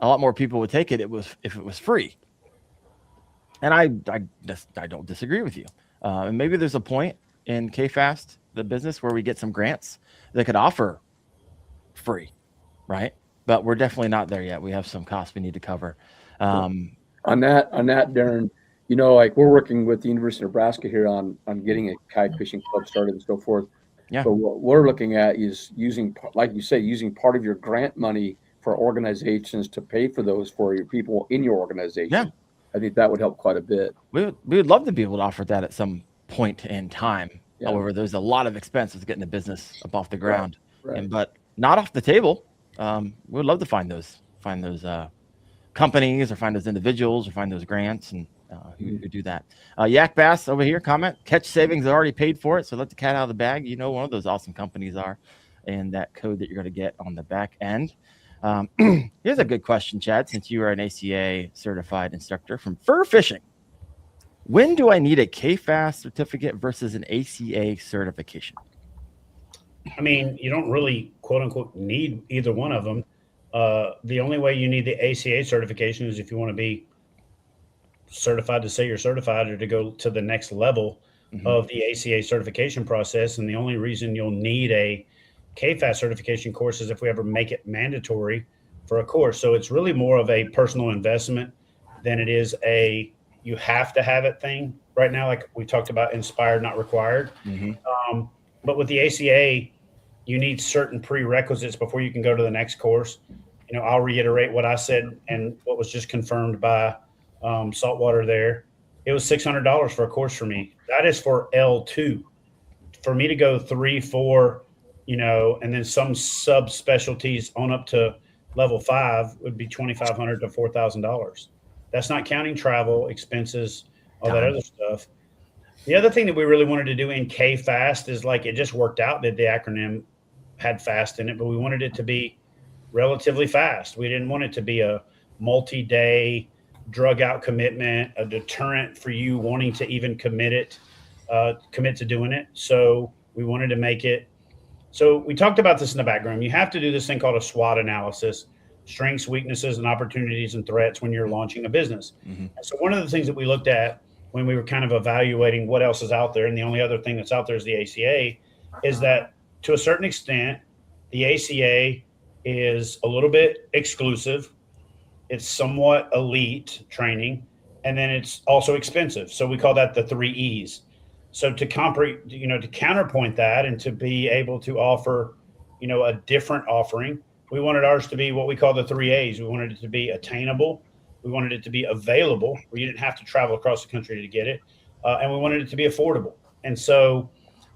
lot more people would take it if it was free. And I don't disagree with you. And maybe there's a point in KFAST, the business, where we get some grants that could offer free, right? But we're definitely not there yet. We have some costs we need to cover. On that, Daren, like we're working with the University of Nebraska here on getting a kayak fishing club started and so forth. Yeah. But what we're looking at is using, like you say, using part of your grant money for organizations to pay for those for your people in your organization. Yeah. I think that would help quite a bit. We would love to be able to offer that at some point in time. Yeah. However, there's a lot of expense with getting the business up off the ground, Right. but not off the table. We would love to find those companies or find those individuals or find those grants and who do that. Yak Bass over here, comment, catch savings already paid for it. So let the cat out of the bag. You know, one of those awesome companies are, and that code that you're going to get on the back end. Here's a good question, Chad, since you are an ACA certified instructor from Fur Fishing. When do I need a KFAST certificate versus an ACA certification? I mean, you don't really, quote unquote, need either one of them. The only way you need the ACA certification is if you want to be certified to say you're certified or to go to the next level of the ACA certification process. And the only reason you'll need a KFAST certification course is if we ever make it mandatory for a course. So it's really more of a personal investment than it is a you have to have it thing right now. Like we talked about, inspired, not required. But with the ACA, you need certain prerequisites before you can go to the next course. You know, I'll reiterate what I said and what was just confirmed by Saltwater there. It was $600 for a course for me. That is for L2. For me to go 3, 4, you know, and then some subspecialties on up to level 5 would be $2,500 to $4,000. That's not counting travel, expenses, all that other stuff. The other thing that we really wanted to do in KFAST is like it just worked out that the acronym had fast in it, but we wanted it to be relatively fast. We didn't want it to be a multi-day drug out commitment, a deterrent for you wanting to even commit to doing it. So we wanted to make it. So we talked about this in the background. You have to do this thing called a SWOT analysis, strengths, weaknesses, and opportunities and threats when you're launching a business. And so one of the things that we looked at when we were kind of evaluating what else is out there, and the only other thing that's out there is the ACA, is that to a certain extent, the ACA is a little bit exclusive. It's somewhat elite training, and then it's also expensive. So we call that the 3 E's. So to counterpoint that and to be able to offer, you know, a different offering, we wanted ours to be what we call the 3 A's. We wanted it to be attainable. We wanted it to be available, where you didn't have to travel across the country to get it. And we wanted it to be affordable. And so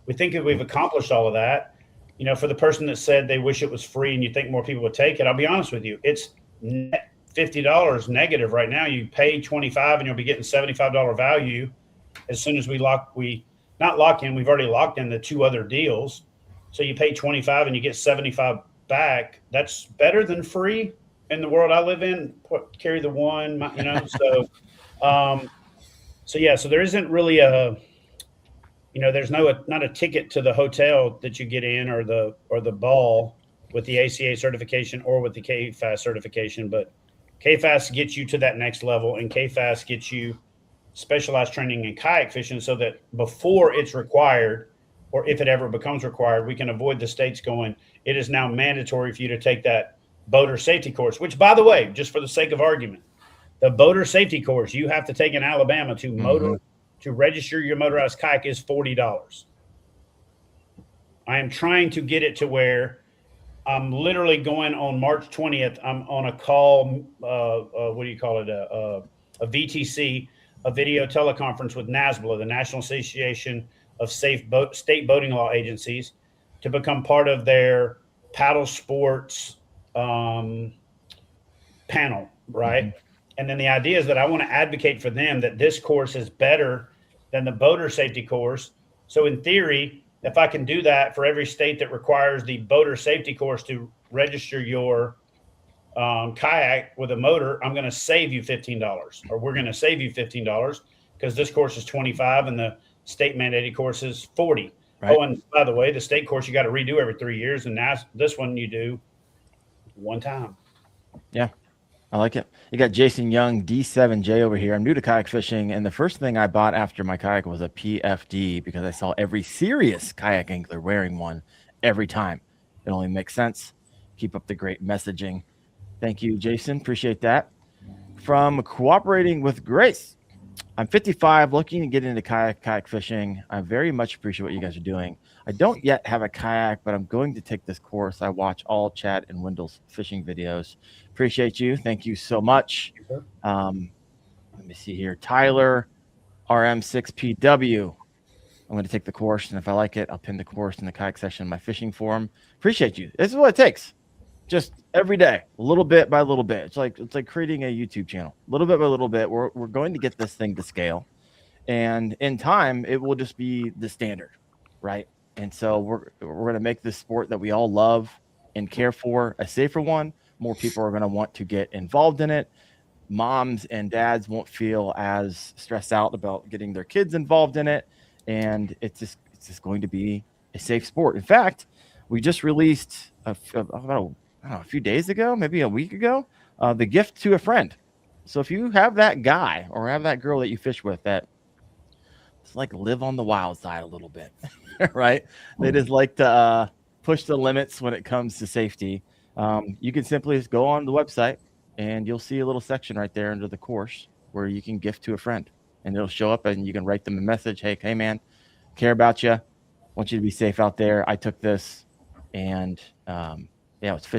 we think that we've accomplished all of that. You know, for the person that said they wish it was free and you think more people would take it, I'll be honest with you, it's net $50 negative right now. You pay $25 and you'll be getting $75 value as soon as we've already locked in the 2 other deals. So you pay $25 and you get $75 back. That's better than free in the world I live in. Carry the one, you know. So there isn't really there's not a ticket to the hotel that you get in or the ball with the ACA certification or with the KFAST certification, but KFAST gets you to that next level, and KFAST gets you specialized training in kayak fishing so that before it's required, or if it ever becomes required, we can avoid the states going, it is now mandatory for you to take that boater safety course, which, by the way, just for the sake of argument, the boater safety course you have to take in Alabama to register your motorized kayak is $40. I am trying to get it to where I'm literally going on March 20th. I'm on a call, a VTC, a video teleconference with NASBLA, the National Association of State Boating Law Agencies, to become part of their paddle sports panel, right? And then the idea is that I want to advocate for them that this course is better than the boater safety course. So in theory, if I can do that for every state that requires the boater safety course to register your kayak with a motor, I'm going to save you $15, or we're going to save you $15 because this course is $25 and the state mandated course is $40. Right. Oh, and by the way, the state course you got to redo every 3 years, and now this one you do one time. Yeah, I like it. You got Jason Young, D7J over here. I'm new to kayak fishing, and the first thing I bought after my kayak was a PFD because I saw every serious kayak angler wearing one every time. It only makes sense. Keep up the great messaging. Thank you, Jason. Appreciate that. From Cooperating with Grace. I'm 55, looking to get into kayak fishing. I very much appreciate what you guys are doing. I don't yet have a kayak, but I'm going to take this course. I watch all Chad and Wendell's fishing videos. Appreciate you. Thank you so much. Let me see here. Tyler, RM6PW. I'm going to take the course, and if I like it, I'll pin the course in the kayak section of my fishing forum. Appreciate you. This is what it takes. Just every day, a little bit by little bit. It's like creating a YouTube channel. Little bit by little bit. We're going to get this thing to scale, and in time, it will just be the standard, right? And so we're going to make this sport that we all love and care for a safer one. More people are going to want to get involved in it. Moms and dads won't feel as stressed out about getting their kids involved in it, and it's just going to be a safe sport. In fact, we just released about a few days ago, maybe a week ago, the gift to a friend. So if you have that guy or have that girl that you fish with that it's like live on the wild side a little bit, right? They just like to push the limits when it comes to safety. You can simply just go on the website and you'll see a little section right there under the course where you can gift to a friend, and it'll show up and you can write them a message. Hey man, care about you. Want you to be safe out there. I took this and, let's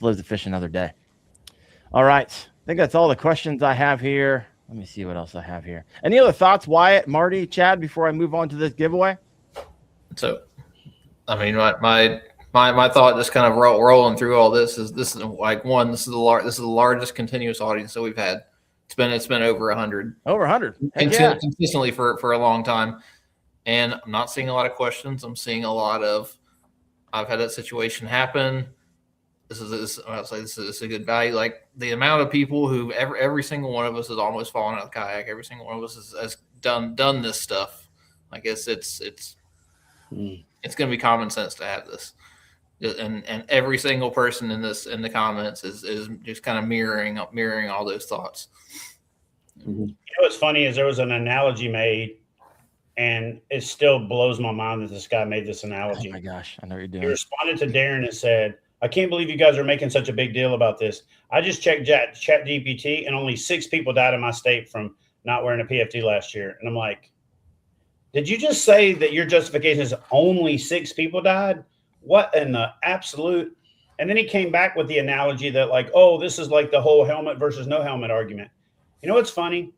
live to fish another day. All right. I think that's all the questions I have here. Let me see what else I have here. Any other thoughts, Wyatt, Marty, Chad, before I move on to this giveaway? So, I mean, my thought just kind of rolling through all this is the largest continuous audience that we've had. It's been over 100. Over 100. Consistently for a long time. And I'm not seeing a lot of questions. I'm seeing a lot of, I've had that situation happen. This is a good value. Like the amount of people who every single one of us has almost fallen out of the kayak. Every single one of us has done this stuff. I guess it's going to be common sense to have this. And every single person in the comments is just kind of mirroring all those thoughts. You know what's funny is there was an analogy made, and it still blows my mind that this guy made this analogy. Oh my gosh, I know what you're doing. He responded to Daren and said, "I can't believe you guys are making such a big deal about this. I just checked Chat GPT, and only 6 people died in my state from not wearing a PFD last year." And I'm like, "Did you just say that your justification is only 6 people died? What in the absolute?" And then he came back with the analogy that like, oh, this is like the whole helmet versus no helmet argument. You know what's funny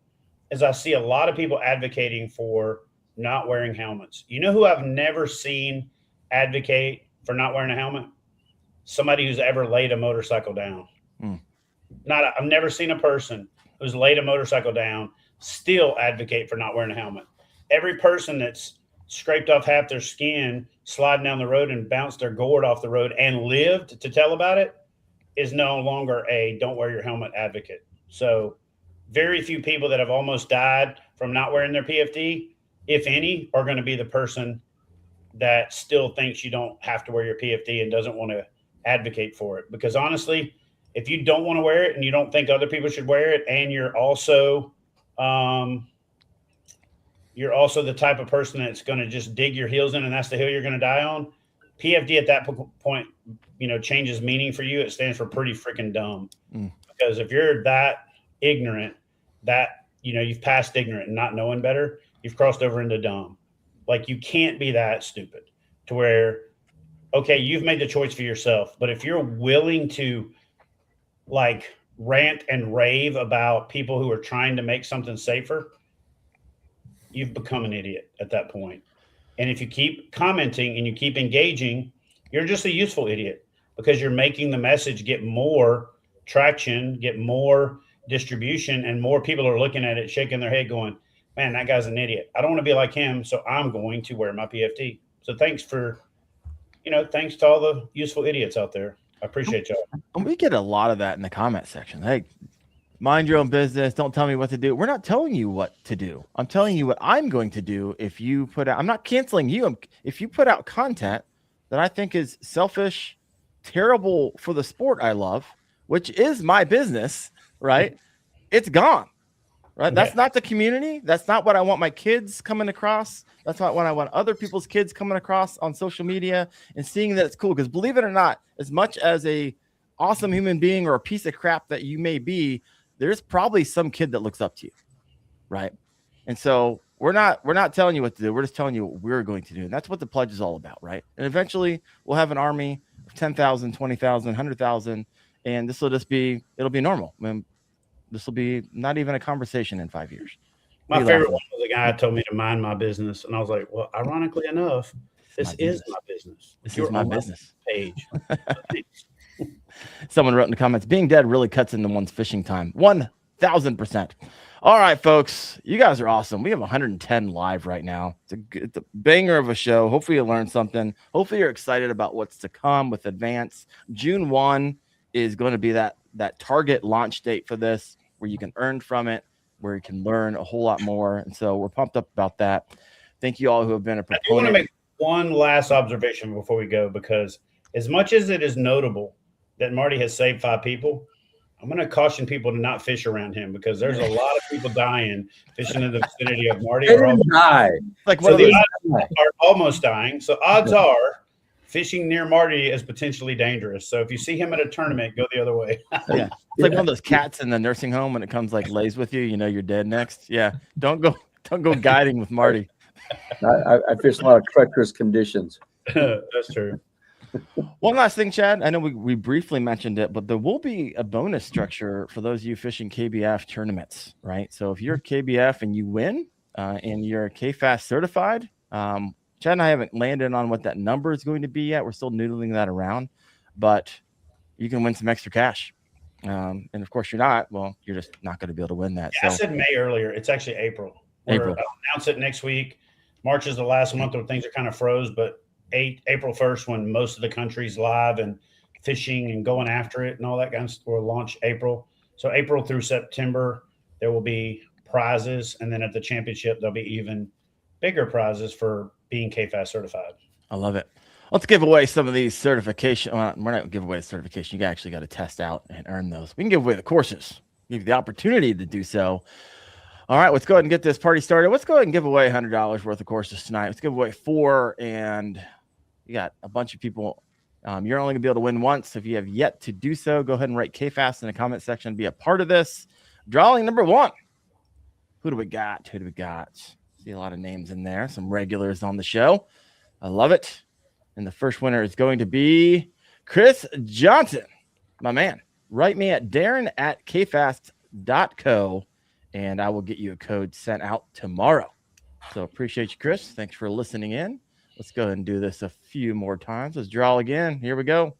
is I see a lot of people advocating for not wearing helmets. You know who I've never seen advocate for not wearing a helmet? Somebody who's ever laid a motorcycle down. I've never seen a person who's laid a motorcycle down still advocate for not wearing a helmet. Every person that's scraped off half their skin sliding down the road and bounced their gourd off the road and lived to tell about it is no longer a don't wear your helmet advocate. So very few people that have almost died from not wearing their PFD, if any, are going to be the person that still thinks you don't have to wear your PFD and doesn't want to advocate for it. Because honestly, if you don't want to wear it and you don't think other people should wear it, and you're also the type of person that's going to just dig your heels in and that's the hill you're going to die on, PFD at that point, changes meaning for you. It stands for pretty freaking dumb. Because if you're that ignorant, that, you've passed ignorant and not knowing better, you've crossed over into dumb. Like you can't be that stupid to where, okay, you've made the choice for yourself. But if you're willing to like rant and rave about people who are trying to make something safer, you've become an idiot at that point. And if you keep commenting and you keep engaging, you're just a useful idiot because you're making the message get more traction, get more distribution, and more people are looking at it, shaking their head going, man, that guy's an idiot. I don't want to be like him, so I'm going to wear my PFD. So thanks to all the useful idiots out there. I appreciate y'all. And we get a lot of that in the comment section. Hey, mind your own business. Don't tell me what to do. We're not telling you what to do. I'm telling you what I'm going to do if you put out – I'm not canceling you. If you put out content that I think is selfish, terrible for the sport I love, which is my business, right, it's gone. Right? That's not the community. That's not what I want my kids coming across. That's not what I want other people's kids coming across on social media and seeing that it's cool. Because believe it or not, as much as a awesome human being or a piece of crap that you may be, there's probably some kid that looks up to you. right? And so we're not telling you what to do. We're just telling you what we're going to do. And that's what the pledge is all about, right? And eventually we'll have an army of 10,000, 20,000, 100,000, and it'll be normal. I mean, this will be not even a conversation in 5 years. My favorite one was the guy who told me to mind my business. And I was like, well, ironically enough, this is my business. This is my business. Page. Someone wrote in the comments, being dead really cuts into one's fishing time. 1,000%. All right, folks, you guys are awesome. We have 110 live right now. It's a banger of a show. Hopefully you learned something. Hopefully you're excited about what's to come with Advance. June 1 is going to be that target launch date for this, where you can earn from it, where you can learn a whole lot more. And so we're pumped up about that. Thank you all who have been a proponent. I want to make one last observation before we go, because as much as it is notable that Marty has saved 5 people, I'm going to caution people to not fish around him, because there's a lot of people dying fishing in the vicinity of Marty. They didn't die. Like So the odds are almost dying. So odds are fishing near Marty is potentially dangerous. So if you see him at a tournament, go the other way. Yeah, it's like one of those cats in the nursing home when it comes like lays with you, you know you're dead next. Yeah, don't go guiding with Marty. I fish a lot of treacherous conditions. That's true. One last thing, Chad. I know we briefly mentioned it, but there will be a bonus structure for those of you fishing KBF tournaments, right? So if you're KBF and you win and you're KFAST certified, Chad and I haven't landed on what that number is going to be yet. We're still noodling that around, but you can win some extra cash. And of course, you're not. Well, you're just not going to be able to win that. Yeah, so I said May earlier. It's actually April. April. I'll announce it next week. March is the last month where things are kind of froze, but April 1st, when most of the country's live and fishing and going after it and all that kind of stuff, will launch April. So April through September, there will be prizes. And then at the championship, there'll be even bigger prizes for being KFAST certified. I love it. Let's give away some of these certification. Well, we're not going to give away the certification. You actually got to test out and earn those. We can give away the courses, give you the opportunity to do so. All right, let's go ahead and get this party started. Let's go ahead and give away $100 worth of courses tonight. Let's give away 4, and you got a bunch of people. You're only going to be able to win once. If you have yet to do so, go ahead and write KFAST in the comment section and be a part of this. Drawing number 1. Who do we got? See a lot of names in there. Some regulars on the show. I love it. And the first winner is going to be Chris Johnson, my man. Write me at Daren@KFAST.co, and I will get you a code sent out tomorrow. So appreciate you, Chris. Thanks for listening in. Let's go ahead and do this a few more times. Let's draw again. Here we go.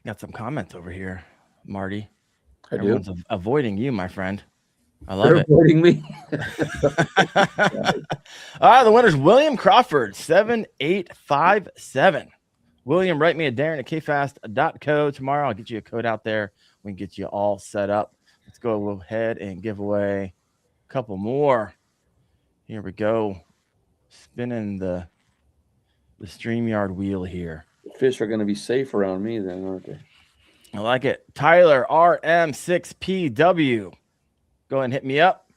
Got some comments over here, Marty. Everyone's avoiding you, my friend. I love it. Avoiding me. All right, the winner's William Crawford, 7857. William, write me at Daren@KFAST.co. Tomorrow I'll get you a code out there. We can get you all set up. Let's go ahead and give away a couple more. Here we go. Spinning the StreamYard wheel here. The fish are going to be safe around me then, aren't they? I like it. Tyler RM6PW. Go ahead and hit me up.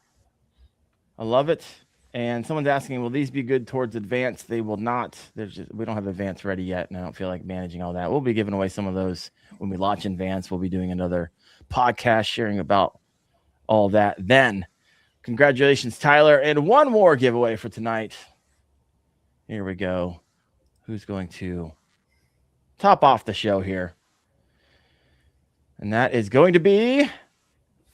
I love it. And someone's asking, will these be good towards Advance? They will not. We don't have Advance ready yet, and I don't feel like managing all that. We'll be giving away some of those when we launch Advance. We'll be doing another podcast sharing about all that then. Congratulations, Tyler. And one more giveaway for tonight. Here we go. Who's going to top off the show here? And that is going to be,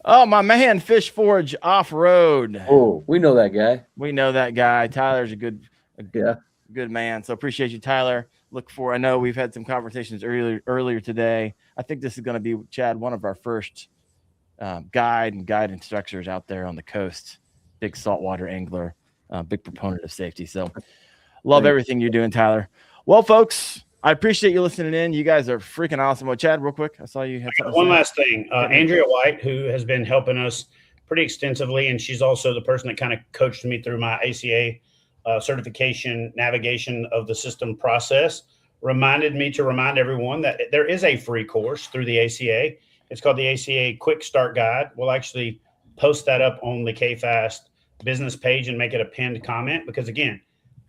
my man, Fish Forge Off-Road. Oh, we know that guy. We know that guy. Tyler's a good man. So appreciate you, Tyler. I know we've had some conversations earlier today. I think this is going to be, Chad, one of our first guide instructors out there on the coast. Big saltwater angler, big proponent of safety. So love everything you're doing, Tyler. Well, folks, I appreciate you listening in. You guys are freaking awesome. Well, Chad, real quick, I saw you had something. One last thing. Andrea White, who has been helping us pretty extensively, and she's also the person that kind of coached me through my ACA certification navigation of the system process, reminded me to remind everyone that there is a free course through the ACA. It's called the ACA Quick Start Guide. We'll actually post that up on the KFAST business page and make it a pinned comment, because, again,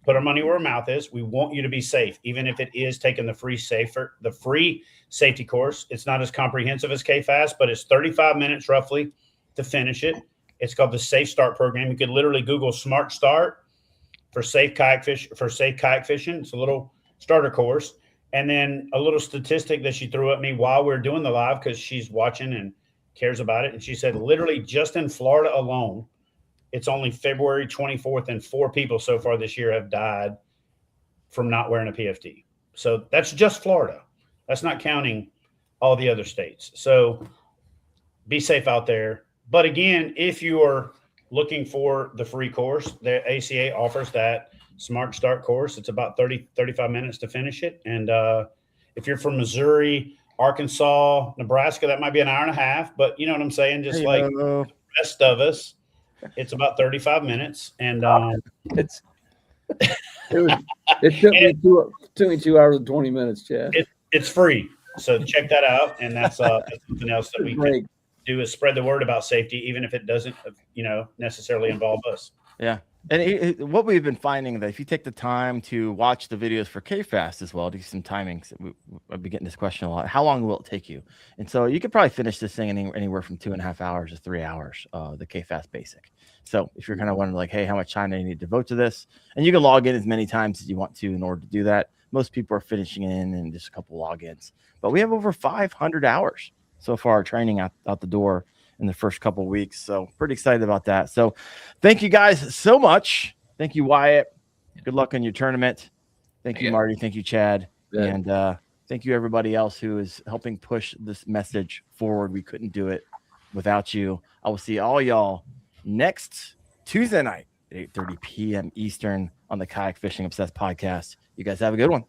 put our money where our mouth is. We want you to be safe, even if it is taking the free safety course. It's not as comprehensive as KFAST, but it's 35 minutes roughly to finish it. It's called the Safe Start program. You could literally Google Smart Start for safe kayak fishing. It's a little starter course. And then a little statistic that she threw at me while we're doing the live, because she's watching and cares about it. And she said, literally just in Florida alone, it's only February 24th, and 4 people so far this year have died from not wearing a PFD. So that's just Florida. That's not counting all the other states. So be safe out there. But again, if you are looking for the free course, the ACA offers that Smart Start course. It's about 35 minutes to finish it. And if you're from Missouri, Arkansas, Nebraska, that might be an hour and a half. But you know what I'm saying? Just like the rest of us, it's about 35 minutes. And it took me 2 hours and 20 minutes, Chad. It's free. So check that out. And that's something else that we can do, is spread the word about safety, even if it doesn't, necessarily involve us. Yeah. And what we've been finding, that if you take the time to watch the videos for KFAST as well, to get some timings, I've been getting this question a lot. How long will it take you? And so you could probably finish this thing anywhere from 2.5 hours to 3 hours, the KFAST basic. So if you're kind of wondering like, hey, how much time do you need to devote to this? And you can log in as many times as you want to in order to do that. Most people are finishing in just a couple logins, but we have over 500 hours so far training out the door in the first couple of weeks. So pretty excited about that. So thank you guys so much. Thank you, Wyatt. Good luck in your tournament. Thank you, Marty. Thank you, Chad. Yeah. And thank you, everybody else who is helping push this message forward. We couldn't do it without you. I will see all y'all next Tuesday night at 8:30 p.m. Eastern on the Kayak Fishing Obsessed podcast. You guys have a good one.